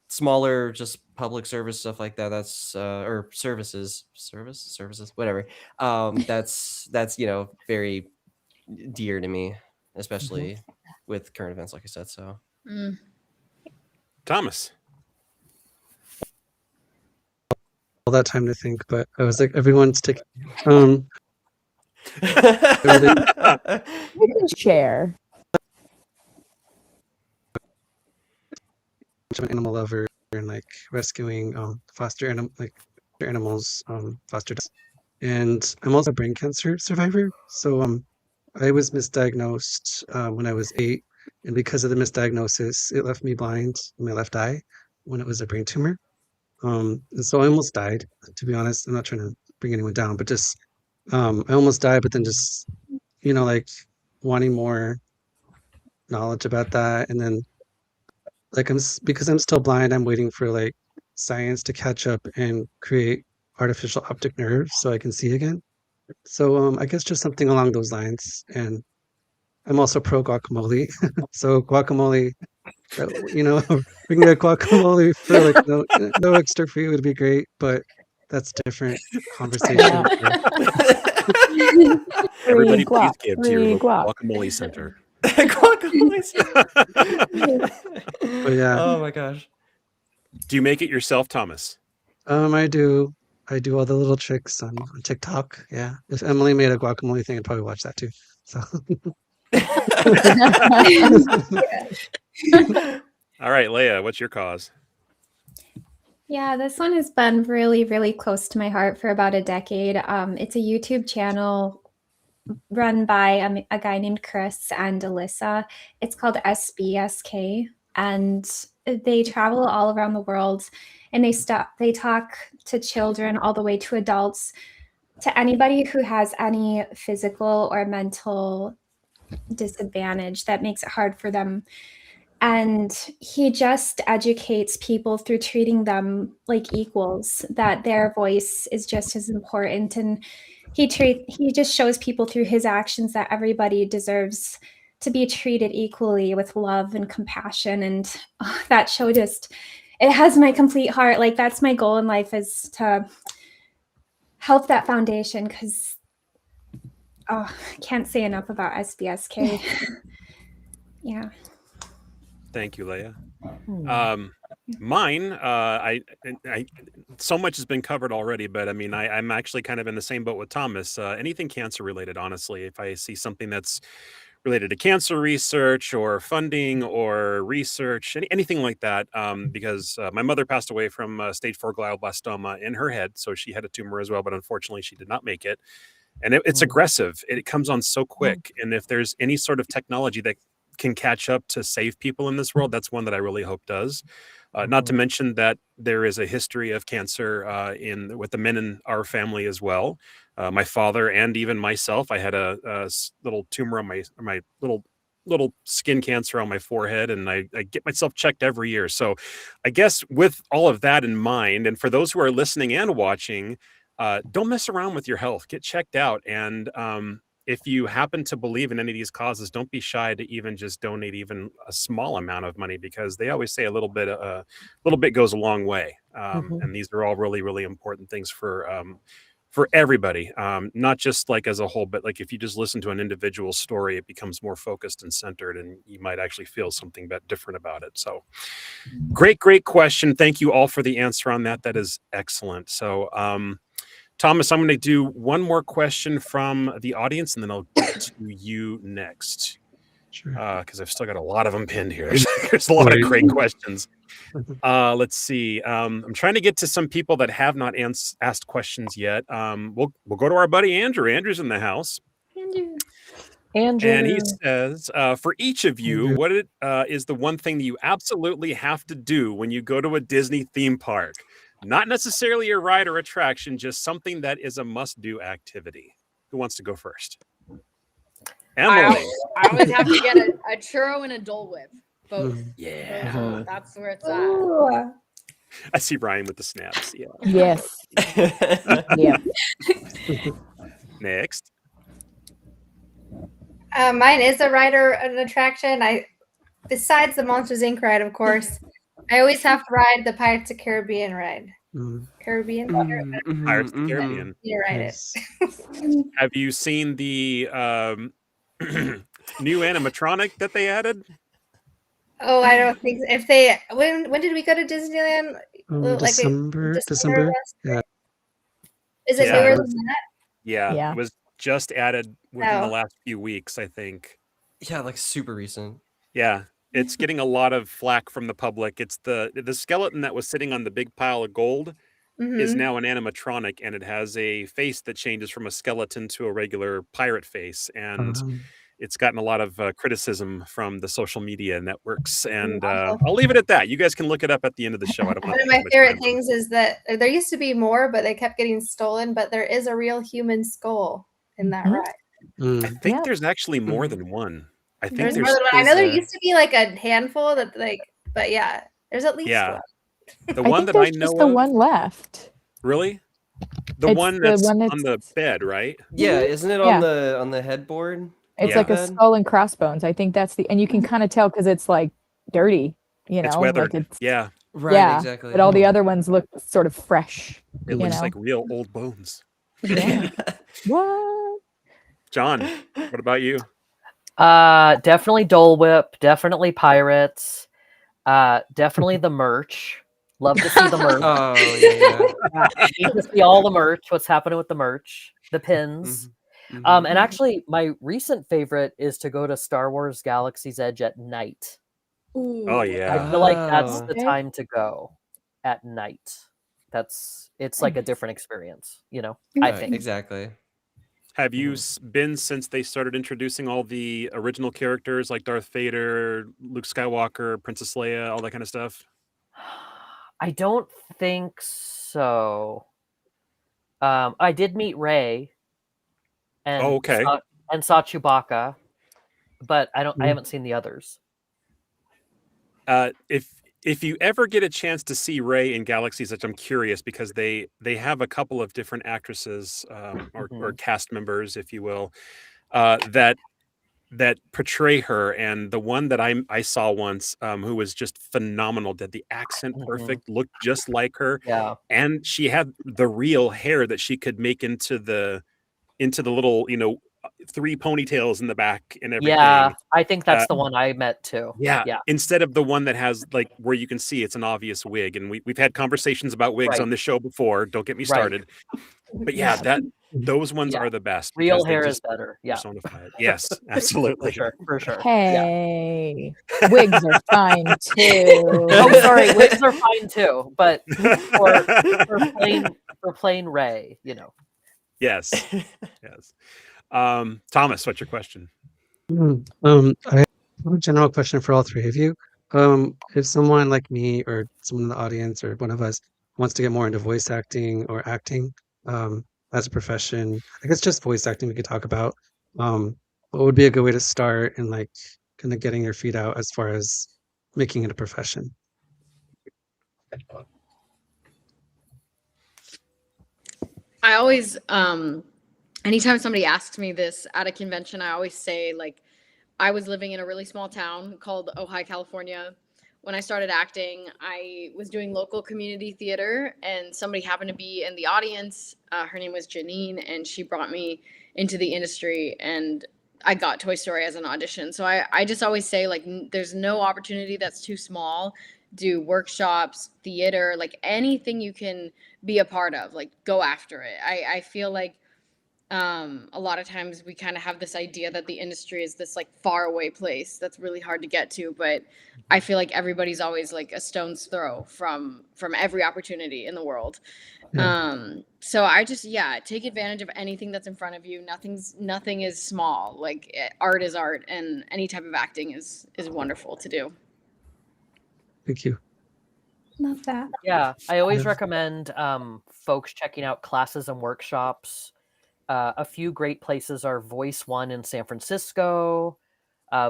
smaller, just public service stuff like that. That's or services, whatever. That's very dear to me, especially with current events, like I said. So, Thomas. All that time to think, but I was like, everyone's taking. You can share. I'm an animal lover and like rescuing foster animals, foster dogs. And I'm also a brain cancer survivor. So I was misdiagnosed when I was 8, and because of the misdiagnosis, it left me blind in my left eye when it was a brain tumor. And so I almost died, to be honest. I'm not trying to bring anyone down, but just I almost died, but then just like wanting more knowledge about that, and then like because I'm still blind, I'm waiting for like science to catch up and create artificial optic nerves so I can see again. So I guess just something along those lines. And I'm also pro guacamole. So guacamole, we can get guacamole for like no extra fee would be great, but that's a different conversation. Everybody, please give to your local guacamole center. Guacamole center. But yeah. Oh my gosh. Do you make it yourself, Thomas? I do all the little tricks on TikTok. Yeah. If Emily made a guacamole thing, I'd probably watch that too. So. All right, Leia, what's your cause? Yeah, this one has been really, really close to my heart for about a decade. It's a YouTube channel run by a guy named Chris and Alyssa. It's called SBSK, and they travel all around the world, and they talk to children all the way to adults to anybody who has any physical or mental disadvantage that makes it hard for them. And he just educates people through treating them like equals, that their voice is just as important. And he just shows people through his actions that everybody deserves to be treated equally with love and compassion. And that show just, it has my complete heart. Like, that's my goal in life, is to help that foundation, because I can't say enough about SBSK. Yeah. Thank you, Leia. Mine, I so much has been covered already, but I mean, I'm actually kind of in the same boat with Thomas. Anything cancer related, honestly. If I see something that's related to cancer research or funding or research, anything like that, because my mother passed away from stage 4 glioblastoma in her head, so she had a tumor as well, but unfortunately she did not make it. And it's aggressive. It comes on so quick. And if there's any sort of technology that can catch up to save people in this world, that's one that I really hope does. Not to mention that there is a history of cancer with the men in our family as well. My father and even myself, I had a little tumor on my little skin cancer on my forehead, and I get myself checked every year. So I guess with all of that in mind, and for those who are listening and watching, don't mess around with your health. Get checked out. And if you happen to believe in any of these causes, don't be shy to even just donate even a small amount of money, because they always say a little bit goes a long way. And these are all really, really important things for everybody, not just like as a whole, but like if you just listen to an individual story, it becomes more focused and centered, and you might actually feel something different about it. So great question. Thank you all for the answer on that. That is excellent. So Thomas, I'm going to do one more question from the audience, and then I'll get to you next. Sure. Because I've still got a lot of them pinned here. There's a lot of great questions. Let's see. I'm trying to get to some people that have not asked questions yet. We'll go to our buddy Andrew. Andrew's in the house. Andrew. And he says, for each of you, what is the one thing that you absolutely have to do when you go to a Disney theme park? Not necessarily a ride or attraction, just something that is a must-do activity. Who wants to go first? Emily. I always have to get a churro and a Dole Whip. Both. Yeah. That's where it's at. I see Ryan with the snaps. Yeah. Yes. Yeah. Next. Mine is a ride or an attraction. Besides the Monsters Inc. ride, of course, I always have to ride the Pirates of the Caribbean ride. Caribbean? Pirates of the Caribbean. You ride it. Have you seen the new animatronic that they added? Oh, I don't think so. If they when did we go to Disneyland? December. Yeah. Is it newer than that? Yeah, it was just added within the last few weeks, I think. Yeah, like super recent. Yeah, it's getting a lot of flack from the public. It's the skeleton that was sitting on the big pile of gold is now an animatronic, and it has a face that changes from a skeleton to a regular pirate face, and it's gotten a lot of criticism from the social media networks, and I'll leave it at that. You guys can look it up at the end of the show. I don't One of my favorite things is that there used to be more, but they kept getting stolen, but there is a real human skull in that ride. I think there's actually more than one. I think there's more than one. I know there used to be like a handful but yeah, there's at least one. The one that I know just the one left. Really? The one that's on the bed, right? Yeah, isn't it on the headboard? It's like a skull and crossbones. I think that's and you can kind of tell because it's like dirty, It's weathered. Like Right, exactly. But all the other ones look sort of fresh. It looks like real old bones. Yeah. What? John, what about you? Definitely Dole Whip, definitely Pirates, definitely the merch. Love to see the merch. Need to see all the merch. What's happening with the merch? The pins. And actually, my recent favorite is to go to Star Wars Galaxy's Edge at night. Ooh. Oh yeah. I feel like that's the time to go at night. It's like a different experience, I think. Exactly. Have you been since they started introducing all the original characters like Darth Vader, Luke Skywalker, Princess Leia, all that kind of stuff? I don't think so. I did meet Ray and Oh, okay. saw Chewbacca, but I Mm-hmm. haven't seen the others. If you ever get a chance to see Ray in Galaxy's Edge, I'm curious because they have a couple of different actresses or cast members, if you will, that portray her, and the one that I saw once, who was just phenomenal, did the accent perfect, looked just like her, and she had the real hair that she could make into the little 3 ponytails in the back and everything. Yeah, I think that's the one I met too. Yeah, instead of the one that has like where you can see it's an obvious wig, and we've had conversations about wigs on the show before. Don't get me started, but yeah, those ones are the best. Real because they hair just is better. Yeah, personify it. Yes, absolutely, for sure. Hey, wigs are fine too. Oh, sorry, wigs are fine too, but for plain Ray, Yes, yes. Thomas, what's your question? I have a general question for all three of you. If someone like me or someone in the audience or one of us wants to get more into voice acting or acting as a profession, I guess just voice acting we could talk about. What would be a good way to start and like kind of getting your feet out as far as making it a profession? I always, anytime somebody asks me this at a convention, I always say, like, I was living in a really small town called Ojai, California. When I started acting, I was doing local community theater, and somebody happened to be in the audience. Her name was Janine, and she brought me into the industry, and I got Toy Story as an audition. So I just always say, like, there's no opportunity that's too small. Do workshops, theater, like anything you can be a part of, like go after it. I feel like a lot of times we kind of have this idea that the industry is this like far away place that's really hard to get to, but I feel like everybody's always like a stone's throw from every opportunity in the world. So I just take advantage of anything that's in front of you. Nothing is small. Like art is art, and any type of acting is wonderful to do. Thank you. Love that. Yeah, I always recommend folks checking out classes and workshops. A few great places are Voice One in San Francisco,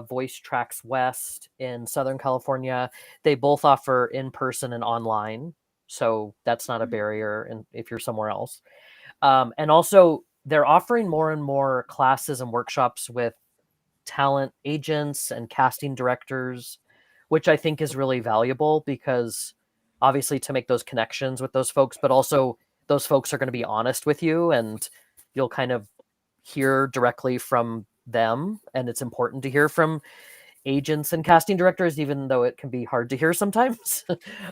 Voice Tracks West in Southern California. They both offer in-person and online, so that's not a barrier if you're somewhere else. And also, they're offering more and more classes and workshops with talent agents and casting directors, which I think is really valuable because obviously to make those connections with those folks, but also those folks are going to be honest with you and you'll kind of hear directly from them. And it's important to hear from agents and casting directors, even though it can be hard to hear sometimes.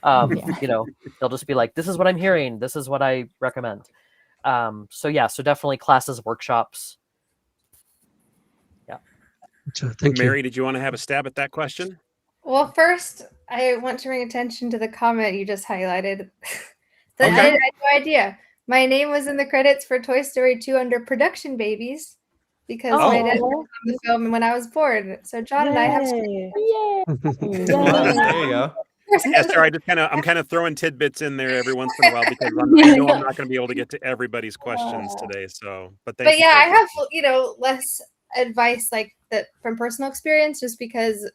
They'll just be like, this is what I'm hearing. This is what I recommend. So definitely classes, workshops. Yeah. Thank you. Mary, did you want to have a stab at that question? Well, first, I want to bring attention to the comment you just highlighted. I Okay. had no idea. My name was in the credits for Toy Story 2 under production babies because my dad was on the film when I was born. So John and I have. There you go. Yes, sir. I'm kind of throwing tidbits in there every once in a while because I know I'm not going to be able to get to everybody's questions today. So, but thank you. I have less advice like that from personal experience, just because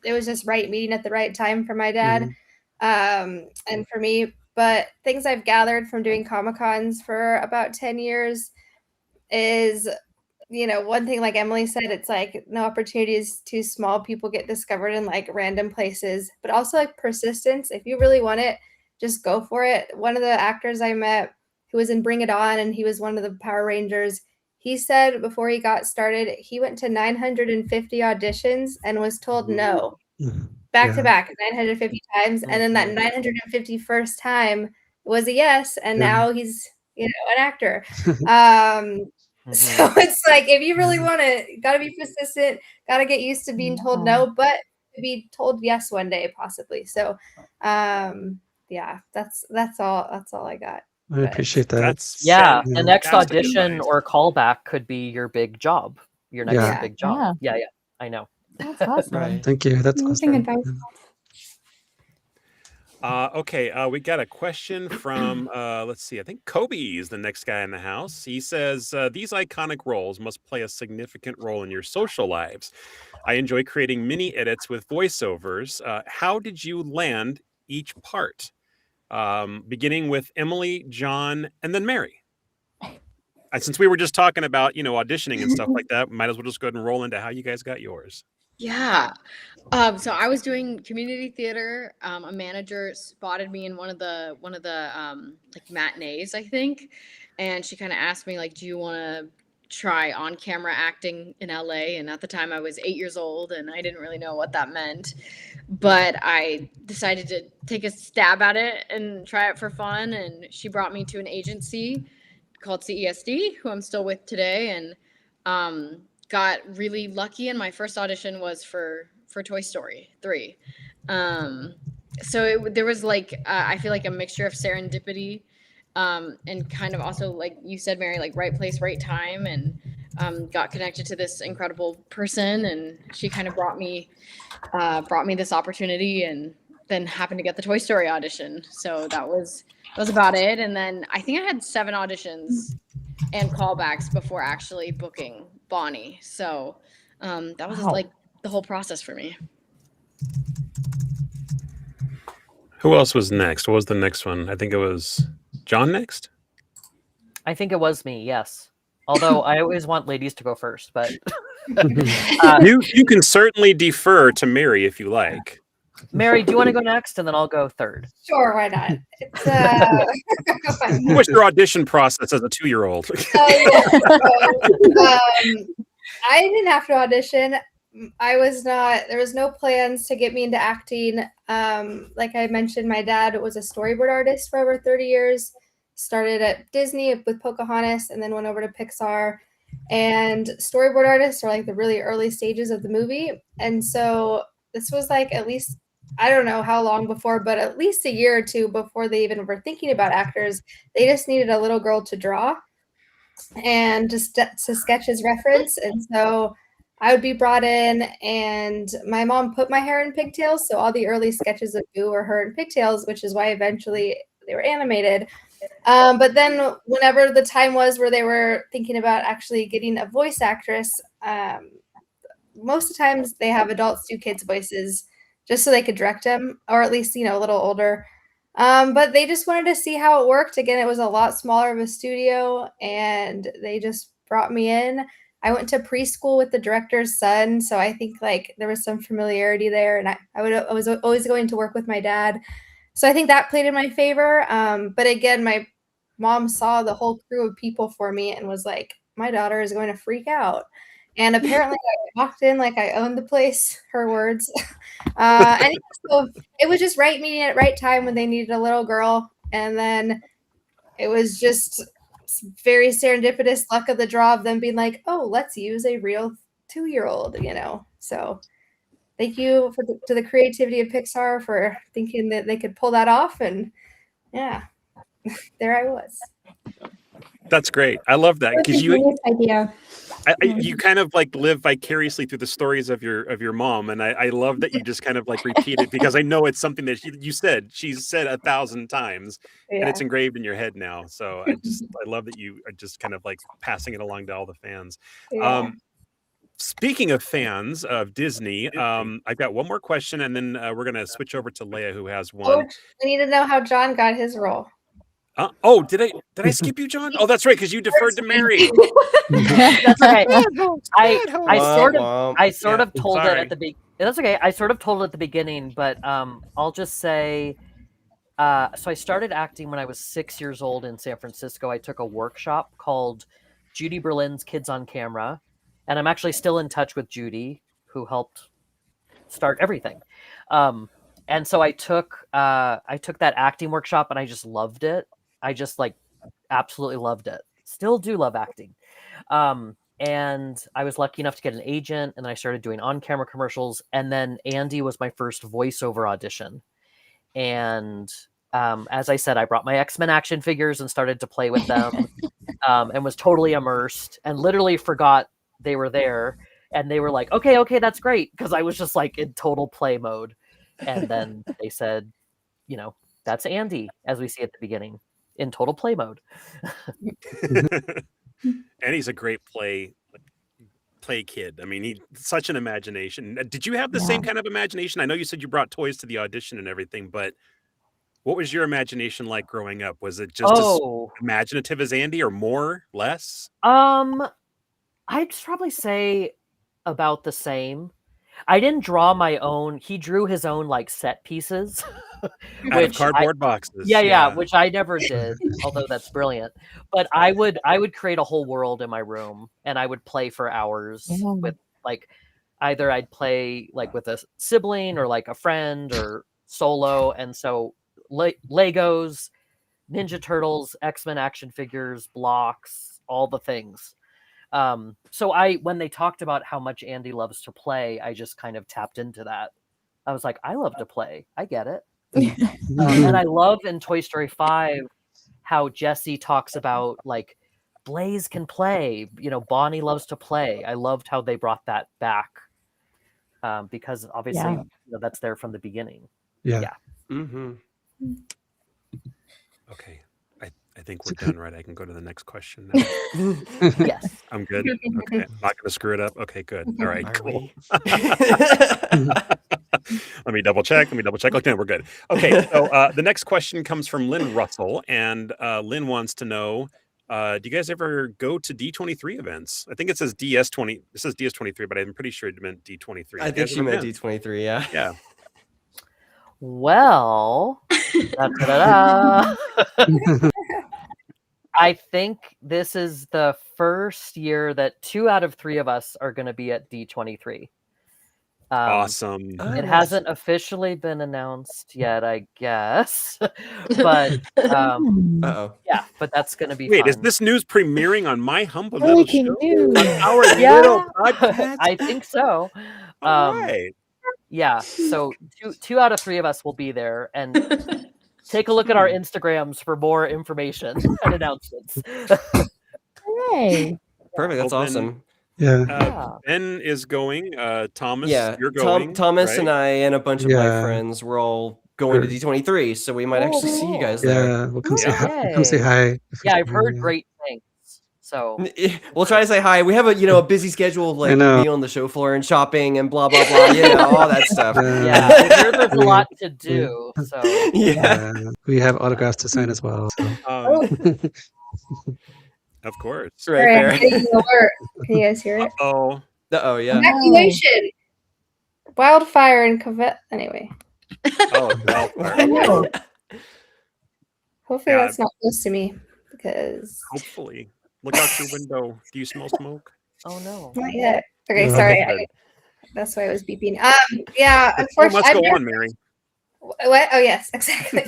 it was just right meeting at the right time for my dad, and for me. But things I've gathered from doing Comic-Cons for about 10 years is, one thing, like Emily said, it's like no opportunity is too small. People get discovered in like random places, but also like persistence. If you really want it, just go for it. One of the actors I met who was in Bring It On, and he was one of the Power Rangers, he said before he got started, he went to 950 auditions and was told no. Back to back 950 times, and then that 951st time was a yes, and now he's an actor. So it's like, if you really want it, gotta be persistent, gotta get used to being told no, but to be told yes one day possibly. So that's all I got. I appreciate that. The next audition or callback could be your big job, your next big job. Yeah, I know. That's awesome. Thank you. That's awesome. Advice. Okay, we got a question from let's see. I think Kobe is the next guy in the house. He says these iconic roles must play a significant role in your social lives. I enjoy creating mini edits with voiceovers. How did you land each part? Beginning with Emily, John, and then Mary. Since we were just talking about auditioning and stuff like that, might as well just go ahead and roll into how you guys got yours. Yeah. So I was doing community theater. A manager spotted me in one of the like matinees, I think, and she kind of asked me like, "Do you want to try on camera acting in LA?" And at the time, I was 8 years old, and I didn't really know what that meant, but I decided to take a stab at it and try it for fun. And she brought me to an agency called CESD, who I'm still with today, and got really lucky. And my first audition was for Toy Story 3. So there was like I feel like a mixture of serendipity and kind of also, like you said, Mary, like right place, right time, and got connected to this incredible person, and she kind of brought me this opportunity, and then happened to get the Toy Story audition. So that was about it. And then I think I had 7 auditions and callbacks before actually booking Bonnie. So that was just like the whole process for me. Who else was next? What was the next one? I think it was John next. I think it was me, yes. Although I always want ladies to go first, but you can certainly defer to Mary if you like. Mary, do you want to go next, and then I'll go third? Sure, why not? What's your audition process as a 2-year-old? I didn't have to audition. There was no plans to get me into acting. Like I mentioned, my dad was a storyboard artist for over 30 years. Started at Disney with Pocahontas and then went over to Pixar. And storyboard artists are like the really early stages of the movie. And so this was like at least, I don't know how long before, but at least a year or two before they even were thinking about actors. They just needed a little girl to draw and just to sketch as reference. And so I would be brought in, and my mom put my hair in pigtails. So all the early sketches of Boo were her in pigtails, which is why eventually they were animated. But then whenever the time was where they were thinking about actually getting a voice actress, most of the times they have adults do kids' voices just so they could direct them, or at least, a little older. But they just wanted to see how it worked. Again, it was a lot smaller of a studio, and they just brought me in. I went to preschool with the director's son, so I think like there was some familiarity there, and I was always going to work with my dad. So I think that played in my favor. But again, my mom saw the whole crew of people for me and was like, my daughter is going to freak out. And apparently I walked in like I owned the place, her words. And so it was just right meeting at right time when they needed a little girl. And then it was just very serendipitous luck of the draw of them being like, oh, let's use a real 2-year-old, So thank you to the creativity of Pixar for thinking that they could pull that off. And yeah, there I was. That's great. I love that because idea. You kind of like live vicariously through the stories of your mom, and I love that you just kind of like repeat it because I know it's something that she's said 1,000 times, and it's engraved in your head now. So I love that you are just kind of like passing it along to all the fans. Yeah. Speaking of fans of Disney, I've got one more question, and then we're gonna switch over to Leia, who has one. Oh, I need to know how John got his role. Did I skip you, John? Oh, that's right, because you deferred to Mary. That's okay. I sort of told it at the beginning. That's okay. I sort of told it at the beginning, but I'll just say. So I started acting when I was 6 years old in San Francisco. I took a workshop called Judy Berlin's Kids on Camera, and I'm actually still in touch with Judy, who helped start everything. And so I took that acting workshop, and I just loved it. I just like absolutely loved it. Still do love acting. And I was lucky enough to get an agent, and then I started doing on-camera commercials. And then Andy was my first voiceover audition. And as I said, I brought my X-Men action figures and started to play with them, and was totally immersed and literally forgot they were there. And they were like, okay, that's great. Because I was just like in total play mode. And then they said, that's Andy, as we see at the beginning, in total play mode. And he's a great play kid. I mean, he's such an imagination. Did you have the same kind of imagination? I know you said you brought toys to the audition and everything, but what was your imagination like growing up? Was it just as imaginative as Andy, or more, less? I'd probably say about the same. I didn't draw my own. He drew his own like set pieces. Out of cardboard boxes. Yeah, which I never did, although that's brilliant. But I would create a whole world in my room, and I would play for hours with like either I'd play like with a sibling or like a friend or solo. And so Legos, Ninja Turtles, X-Men action figures, blocks, all the things. So when they talked about how much Andy loves to play, I just kind of tapped into that. I was like, I love to play. I get it. And I love in Toy Story 5 how Jesse talks about like Blaze can play, Bonnie loves to play. I loved how they brought that back. Because obviously that's there from the beginning. Yeah. Mm-hmm. Okay. I think we're done, right? I can go to the next question now. Yes. I'm good. Okay. I'm not going to screw it up. Okay, good. All right, cool. Let me double check. Okay, we're good. Okay, so the next question comes from Lynn Russell, and Lynn wants to know, do you guys ever go to D23 events? I think it says DS20. It says DS23, but I'm pretty sure it meant D23. I think she meant D23, yeah. Yeah. Well, I think this is the first year that 2 out of 3 of us are going to be at D23. Awesome. It hasn't officially been announced yet, I guess. But yeah, but that's going to be Wait, fun. is this news premiering on my humble little show? News. On our little podcast? I think so. All right. Yeah, so 2 out of 3 of us will be there, and take a look at our Instagrams for more information and announcements. Hooray. Perfect. That's awesome. Ben is going. Thomas, you're going. Thomas right? and I and a bunch of my friends, we're all going to D23, so we might actually see you guys there. Yeah, we'll come say hi. Come say hi. Yeah, I've heard great things. So we'll try to say hi. We have a busy schedule of like being on the show floor and shopping and blah blah blah, all that stuff. Yeah, I hear there's a lot to do. So we have autographs to sign as well. So. Of course. Right. Can you guys hear it? Oh. Yeah. Evacuation. Wildfire in Cavett. Anyway. Oh, wildfire. Hopefully that's not close to me, because. Hopefully. Look out your window. Do you smell smoke? Oh no. Not yet. Okay, sorry. That's why I was beeping. Yeah, unfortunately. Let's go on, Mary. What? Oh yes, exactly.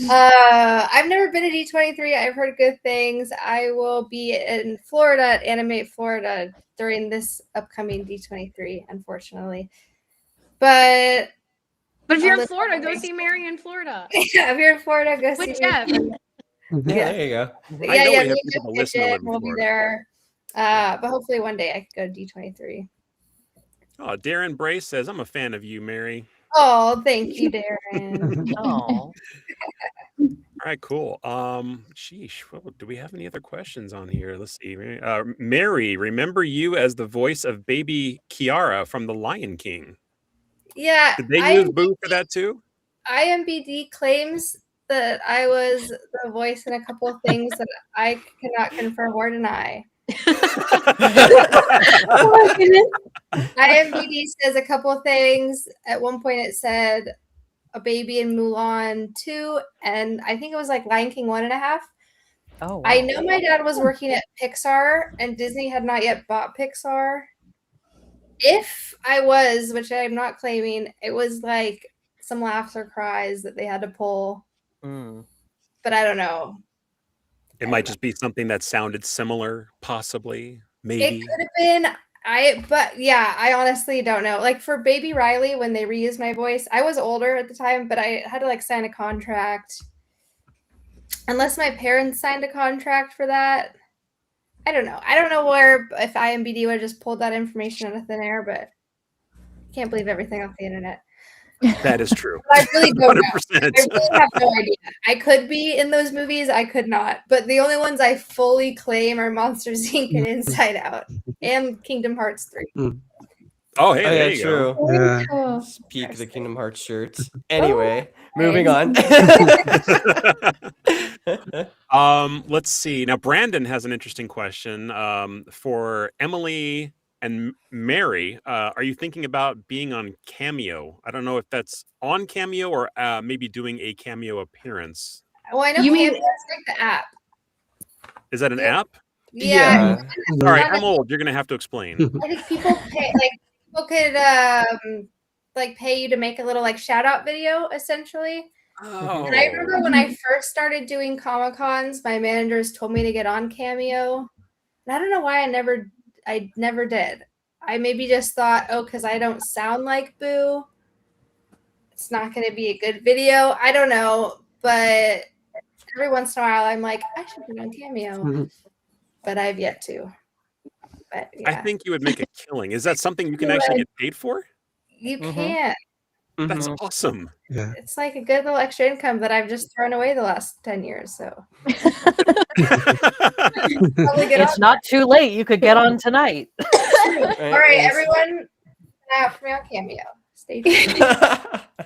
I've never been to D23. I've heard good things. I will be in Florida at Animate Florida during this upcoming D23, unfortunately. But if you're in Florida, go see Mary in Florida. Yeah, if you're in Florida, go see Jeff. Yeah, there you go. We'll be there. But hopefully one day I could go to D23. Oh, Darren Brace says, I'm a fan of you, Mary. Oh, thank you, Darren. Oh. All right, cool. Sheesh. Well, do we have any other questions on here? Let's see. Mary, remember you as the voice of baby Kiara from The Lion King. Yeah. Did they use Boo for that too? IMBD claims that I was the voice in a couple of things that I cannot confirm or deny. Oh my goodness. IMDb says a couple of things. At one point it said a baby in Mulan 2, and I think it was like Lion King 1.5. Oh, wow. I know my dad was working at Pixar, and Disney had not yet bought Pixar. If I was, which I'm not claiming, it was like some laughs or cries that they had to pull. But I don't know. It might just be something that sounded similar, possibly, maybe. It could have been. I honestly don't know. Like for Baby Riley, when they reused my voice, I was older at the time, but I had to like sign a contract. Unless my parents signed a contract for that. I don't know. I don't know if IMBD would have just pulled that information out of thin air, but I can't believe everything off the internet. That is true. I really don't know. 100%. I really have no idea. I could be in those movies. I could not. But the only ones I fully claim are Monsters, Inc. and Inside Out. And Kingdom Hearts 3. Oh, hey, Oh, there yeah, you true. go. Yeah. Oh, Peak the Kingdom Hearts shirts. Anyway, moving on. Let's see. Now, Brandon has an interesting question for Emily and Mary. Are you thinking about being on Cameo? I don't know if that's on Cameo or maybe doing a Cameo appearance. Well, I know You mean- Cameo is like the app. Is that an app? Yeah. All right, I'm old. You're gonna have to explain. I think people could like pay you to make a little like shout out video essentially. Oh. And I remember when I first started doing Comic Cons, my managers told me to get on Cameo. And I don't know why I never did. I maybe just thought, oh, because I don't sound like Boo, it's not going to be a good video. I don't know, but every once in a while, I'm like, I should be on Cameo, but I've yet to. But yeah. I think you would make a killing. Is that something you can actually get paid for? You can't. That's awesome. Yeah. It's like a good little extra income that I've just thrown away the last 10 years. So It's not too late. You could get on tonight. All right, everyone, out for me on Cameo. Stay tuned.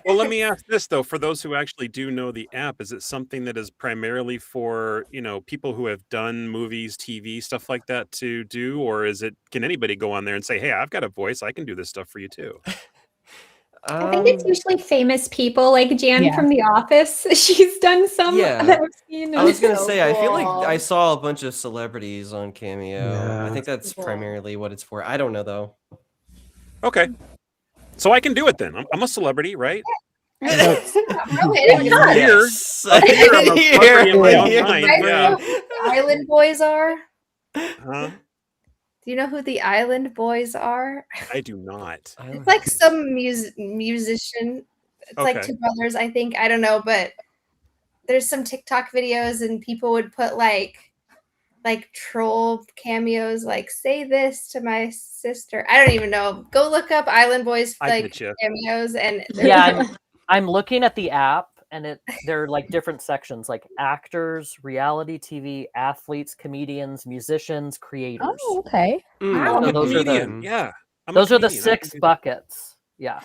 Well, let me ask this though: for those who actually do know the app, is it something that is primarily for people who have done movies, TV, stuff like that to do, or can anybody go on there and say, "Hey, I've got a voice. I can do this stuff for you too"? I think it's usually famous people like Jan from The Office. She's done some that I've seen. I was gonna say, I feel like I saw a bunch of celebrities on Cameo. Yeah. I think that's primarily what it's for. I don't know though. Okay, so I can do it then. I'm a celebrity, right? Probably Here, I'm a celebrity in my own mind. Yeah. The Island Boys are. Huh? Do you know who the Island Boys are? I do not. It's like some musician. It's like Okay. two brothers, I think. I don't know, but there's some TikTok videos and people would put like troll cameos, like say this to my sister. I don't even know. Go look up Island Boys I like get ya. cameos and Yeah, I'm looking at the app, and there are like different sections, like actors, reality TV, athletes, comedians, musicians, creators. Oh, okay. Oh, I'm So a those are comedian. the Yeah. I'm a those are the comedian. I can 6 do that. buckets. Yeah.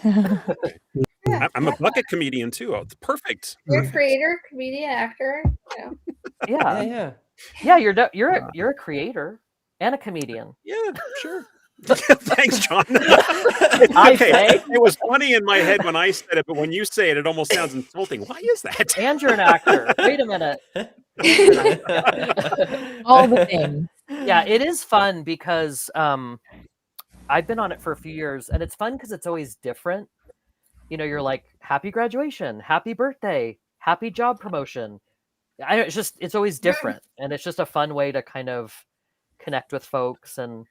I'm a bucket comedian too. Oh, it's perfect. you're a creator, comedian, actor. You know. Yeah. Yeah, you're a creator and a comedian. Yeah, sure. Thanks, John. I say. It was funny in my head when I said it, but when you say it, it almost sounds insulting. Why is that? And you're an actor. Wait a minute. All the things. Yeah, it is fun because I've been on it for a few years, and it's fun because it's always different. You're like, happy graduation, happy birthday, happy job promotion. It's always different, and it's just a fun way to kind of connect with folks, and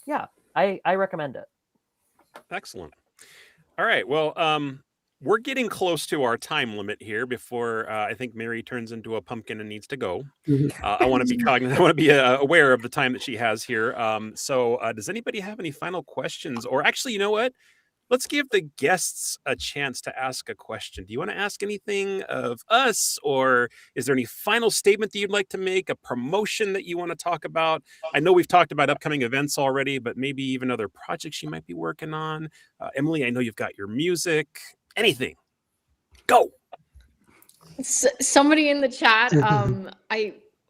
yeah, I recommend it. Excellent. All right. Well, we're getting close to our time limit here before I think Mary turns into a pumpkin and needs to go. I want to be cognizant. I want to be aware of the time that she has here. So does anybody have any final questions? Or actually, you know what? Let's give the guests a chance to ask a question. Do you want to ask anything of us, or is there any final statement that you'd like to make, a promotion that you want to talk about? I know we've talked about upcoming events already, but maybe even other projects you might be working on. Emily, I know you've got your music. Anything. Go. Somebody in the chat, the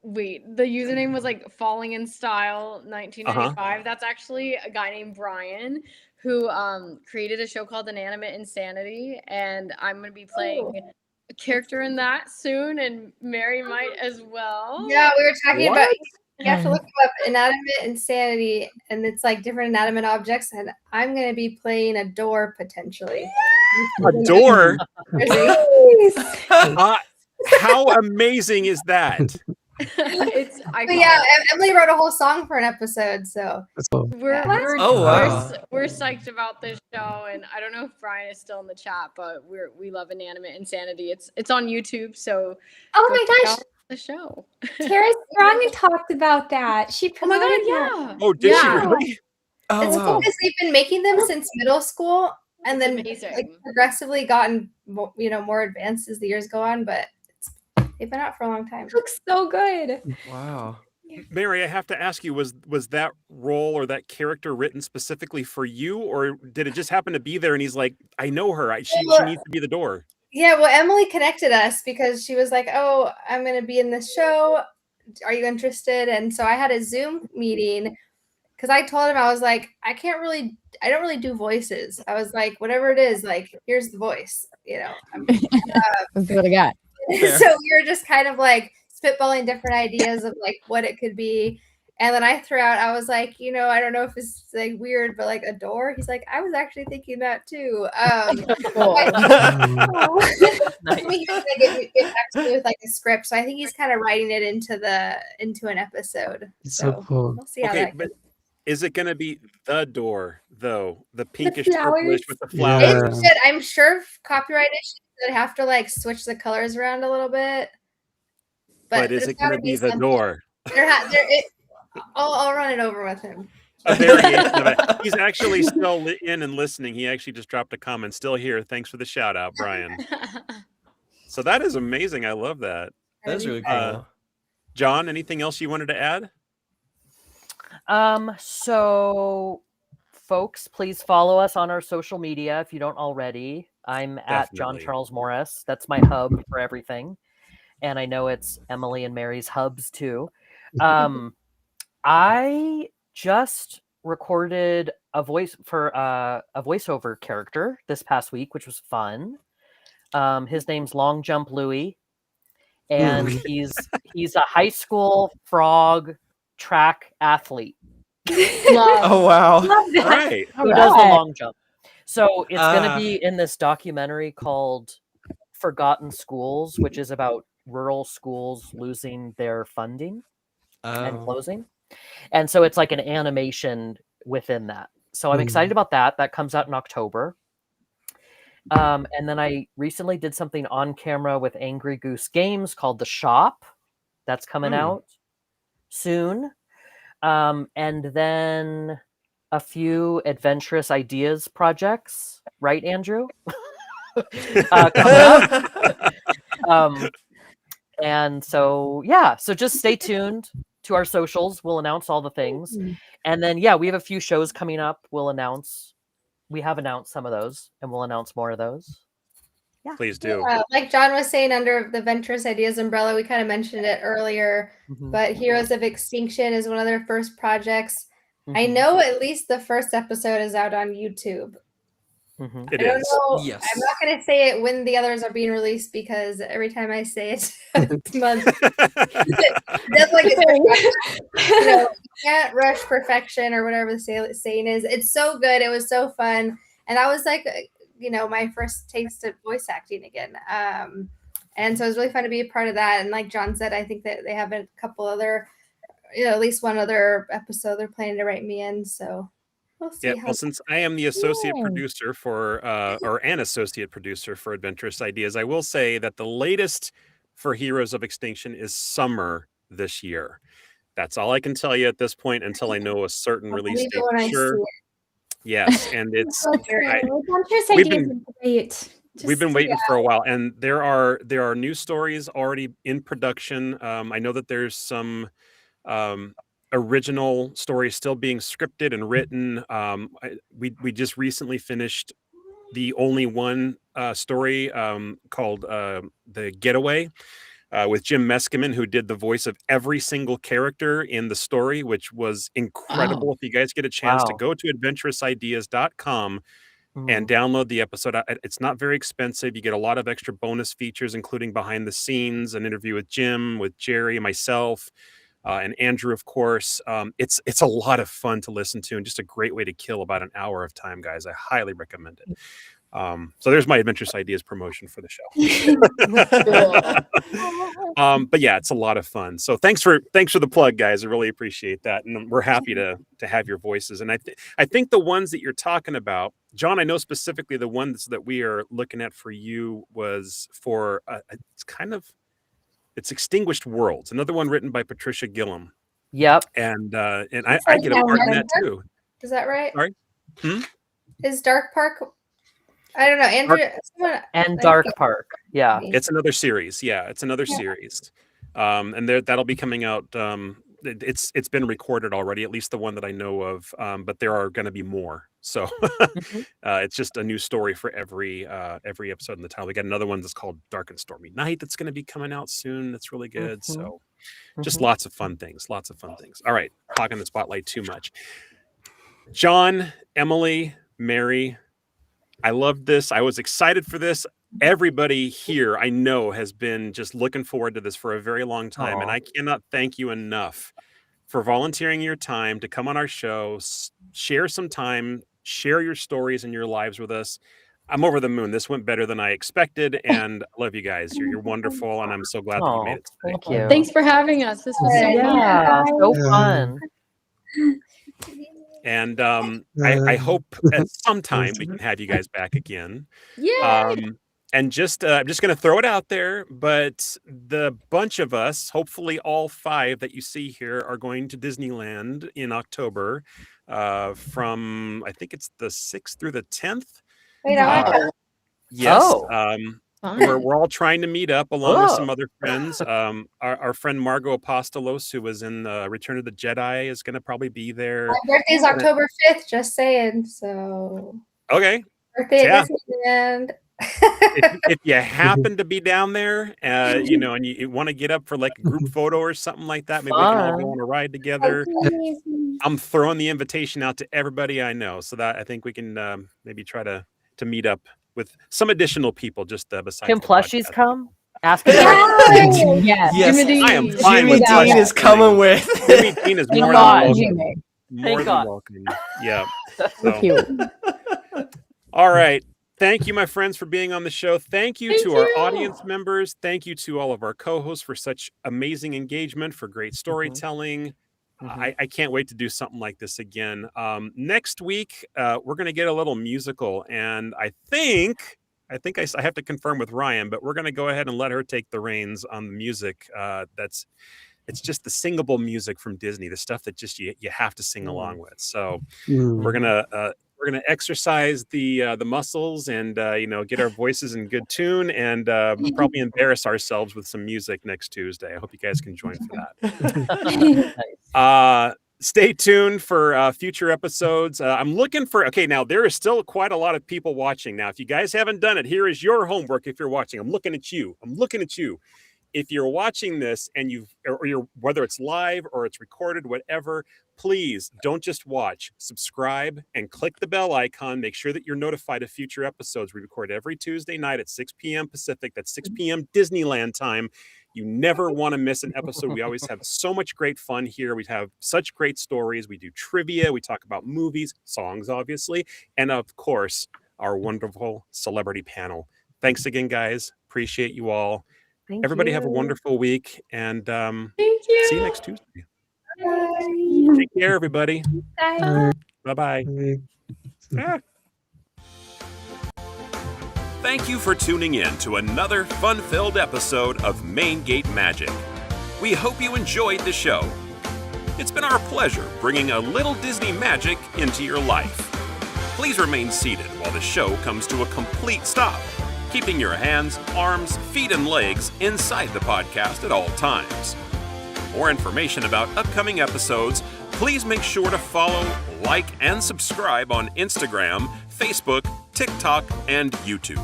username was like Falling in Style 1995. That's actually a guy named Brian who created a show called Inanimate Insanity, and I'm going to be playing a character in that soon, and Mary might as well. Yeah, we were talking about. You have to look up Inanimate Insanity, and it's like different inanimate objects, and I'm going to be playing a door potentially. A door? Nice. How amazing is that? It's But yeah, Emily wrote a whole song for an episode, so we're psyched about this show, and I don't know if Brian is still in the chat, but we love Inanimate Insanity. It's on YouTube, so oh my gosh, the show. Tara Strong talked about that. She Oh my god, promoted yeah. Oh, did she really? it's cool because they've been making them since middle school, and then like progressively gotten more advanced as the years go on. But they've been out for a long time. It looks so good. Wow. Mary, I have to ask you, was that role or that character written specifically for you, or did it just happen to be there and he's like, I know her, she needs to be the door? Yeah, well, Emily connected us because she was like, oh, I'm going to be in this show. Are you interested? And so I had a Zoom meeting because I told him, I was like, I don't really do voices. I was like, whatever it is, like, here's the voice, That's what I got. So we were just kind of like spitballing different ideas of like what it could be. And then I threw out, I was like, I don't know if it's like weird, but like a door. He's like, I was actually thinking that too. He was gonna get back to me with like a script. So I think he's kind of writing it into an episode. So cool. We'll see how that goes. But is it going to be the door though? The pinkish purplish with the flowers? Yeah. I'm sure copyright issues would have to like switch the colors around a little bit. But is it going to be the door? I'll run it over with him. A variation of it. He's actually still in and listening. He actually just dropped a comment. Still here. Thanks for the shout out, Brian. So that is amazing. I love that. That's really cool. John, anything else you wanted to add? So folks, please follow us on our social media if you don't already. I'm at John Charles Morris. That's my hub for everything. And I know it's Emily and Mary's hubs too. I just recorded a voice for a voiceover character this past week, which was fun. His name's Long Jump Louie, and he's a high school frog track athlete. Oh wow! Right. Who does the long jump? So it's going to be in this documentary called Forgotten Schools, which is about rural schools losing their funding and closing. And so it's like an animation within that. So I'm excited about that. That comes out in October. And then I recently did something on camera with Angry Goose Games called The Shop. That's coming out soon. And then a few adventurous ideas projects, right, Andrew? Coming up. And so, so just stay tuned to our socials. We'll announce all the things. And then, we have a few shows coming up. We have announced some of those, and we'll announce more of those. Yeah. Please do. Like John was saying, under the Venturous Ideas umbrella, we kind of mentioned it earlier, but Heroes of Extinction is one of their first projects. I know at least the first episode is out on YouTube. I don't know. Yes. I'm not going to say it when the others are being released because every time I say it, it's months. That's like you can't rush perfection or whatever the saying is. It's so good. It was so fun, and I was like, my first taste of voice acting again. And so it was really fun to be a part of that. And like John said, I think that they have a couple other, at least one other episode they're planning to write me in. So. We'll see since I am the associate producer for, or an associate producer for Adventurous Ideas, I will say that the latest for Heroes of Extinction is summer this year. That's all I can tell you at this point until I know a certain release date. Sure. Yes, and it's we've been waiting for a while, and there are new stories already in production. I know that there's some original stories still being scripted and written. We just recently finished the only one story called The Getaway with Jim Meskimen, who did the voice of every single character in the story, which was incredible. If you guys get a chance to go to adventurousIdeas.com and download the episode. It's not very expensive. You get a lot of extra bonus features, including behind the scenes, an interview with Jim, with Jerry, myself, and Andrew, of course. It's a lot of fun to listen to and just a great way to kill about an hour of time, guys. I highly recommend it. So there's my Adventurous Ideas promotion for the show. But yeah, it's a lot of fun. So thanks for the plug, guys. I really appreciate that, and we're happy to have your voices. And I think the ones that you're talking about, John, I know specifically the ones that we are looking at for you was for it's Extinguished Worlds, another one written by Patricia Gillum. Yep. And I get a part in that too. Is that right? Sorry? Is Dark Park I don't know, Andrew. And Dark Park. Yeah. It's another series. Yeah, it's another series. And that'll be coming out. It's been recorded already, at least the one that I know of. But there are going to be more. So it's just a new story for every episode in the title. We got another one that's called Dark and Stormy Night that's going to be coming out soon. That's really good. So just lots of fun things. Lots of fun things. All right, hogging the spotlight too much. John, Emily, Mary, I loved this. I was excited for this. Everybody here, I know, has been just looking forward to this for a very long time. And I cannot thank you enough for volunteering your time to come on our show, share some time, share your stories and your lives with us. I'm over the moon. This went better than I expected. And I love you guys. You're wonderful. And I'm so glad that you made it today. Thank you. Thanks for having us. This was so fun. And I hope at some time we can have you guys back again. Yeah. And just I'm just going to throw it out there, but the bunch of us, hopefully all 5 that you see here, are going to Disneyland in October from, I think it's the 6th through the 10th. Wait, yes. Oh. We're all trying to meet up along with some other friends. Our friend Margot Apostolos, who was in Return of the Jedi, is going to probably be there. My birthday's October 5th, just saying. So okay. Birthday at Disneyland. if you happen to be down there, and you want to get up for like a group photo or something like that, maybe we can all go on a ride together. I'm throwing the invitation out to everybody I know, so that I think we can maybe try to meet up with some additional people just besides. Can plushies come? Ask Yes. I am fine Jimmy with Dean is coming with. Jimmy Dean is more than welcome. More than welcome. Yeah. So. All right. Thank you, my friends, for being on the show. Thank you to our audience members. Thank you to all of our co-hosts for such amazing engagement, for great storytelling. I can't wait to do something like this again. Next week, we're going to get a little musical, and I think I have to confirm with Ryan, but we're going to go ahead and let her take the reins on the music. It's just the singable music from Disney, the stuff that just you have to sing along with. So we're gonna exercise the muscles and get our voices in good tune, and probably embarrass ourselves with some music next Tuesday. I hope you guys can join for that. Stay tuned for future episodes. I'm looking for, now there is still quite a lot of people watching. Now, if you guys haven't done it, here is your homework. If you're watching, I'm looking at you. If you're watching this and you're whether it's live or it's recorded, whatever, please don't just watch, subscribe and click the bell icon. Make sure that you're notified of future episodes. We record every Tuesday night at 6 p.m. Pacific. That's 6 p.m. Disneyland time. You never want to miss an episode. We always have so much great fun here. We have such great stories. We do trivia. We talk about movies, songs, obviously, and of course, our wonderful celebrity panel. Thanks again, guys. Appreciate you all. Everybody have a wonderful week, and see you next Tuesday. Bye. Take care, everybody. Bye. Bye-bye. Thank you for tuning in to another fun-filled episode of Main Gate Magic. We hope you enjoyed the show. It's been our pleasure bringing a little Disney magic into your life. Please remain seated while the show comes to a complete stop, keeping your hands, arms, feet, and legs inside the podcast at all times. For more information about upcoming episodes, please make sure to follow, like, and subscribe on Instagram, Facebook, TikTok, and YouTube.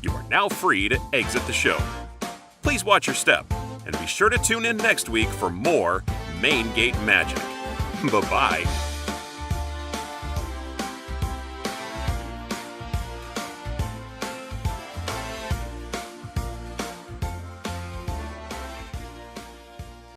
You are now free to exit the show. Please watch your step, and be sure to tune in next week for more Main Gate Magic. Bye-bye.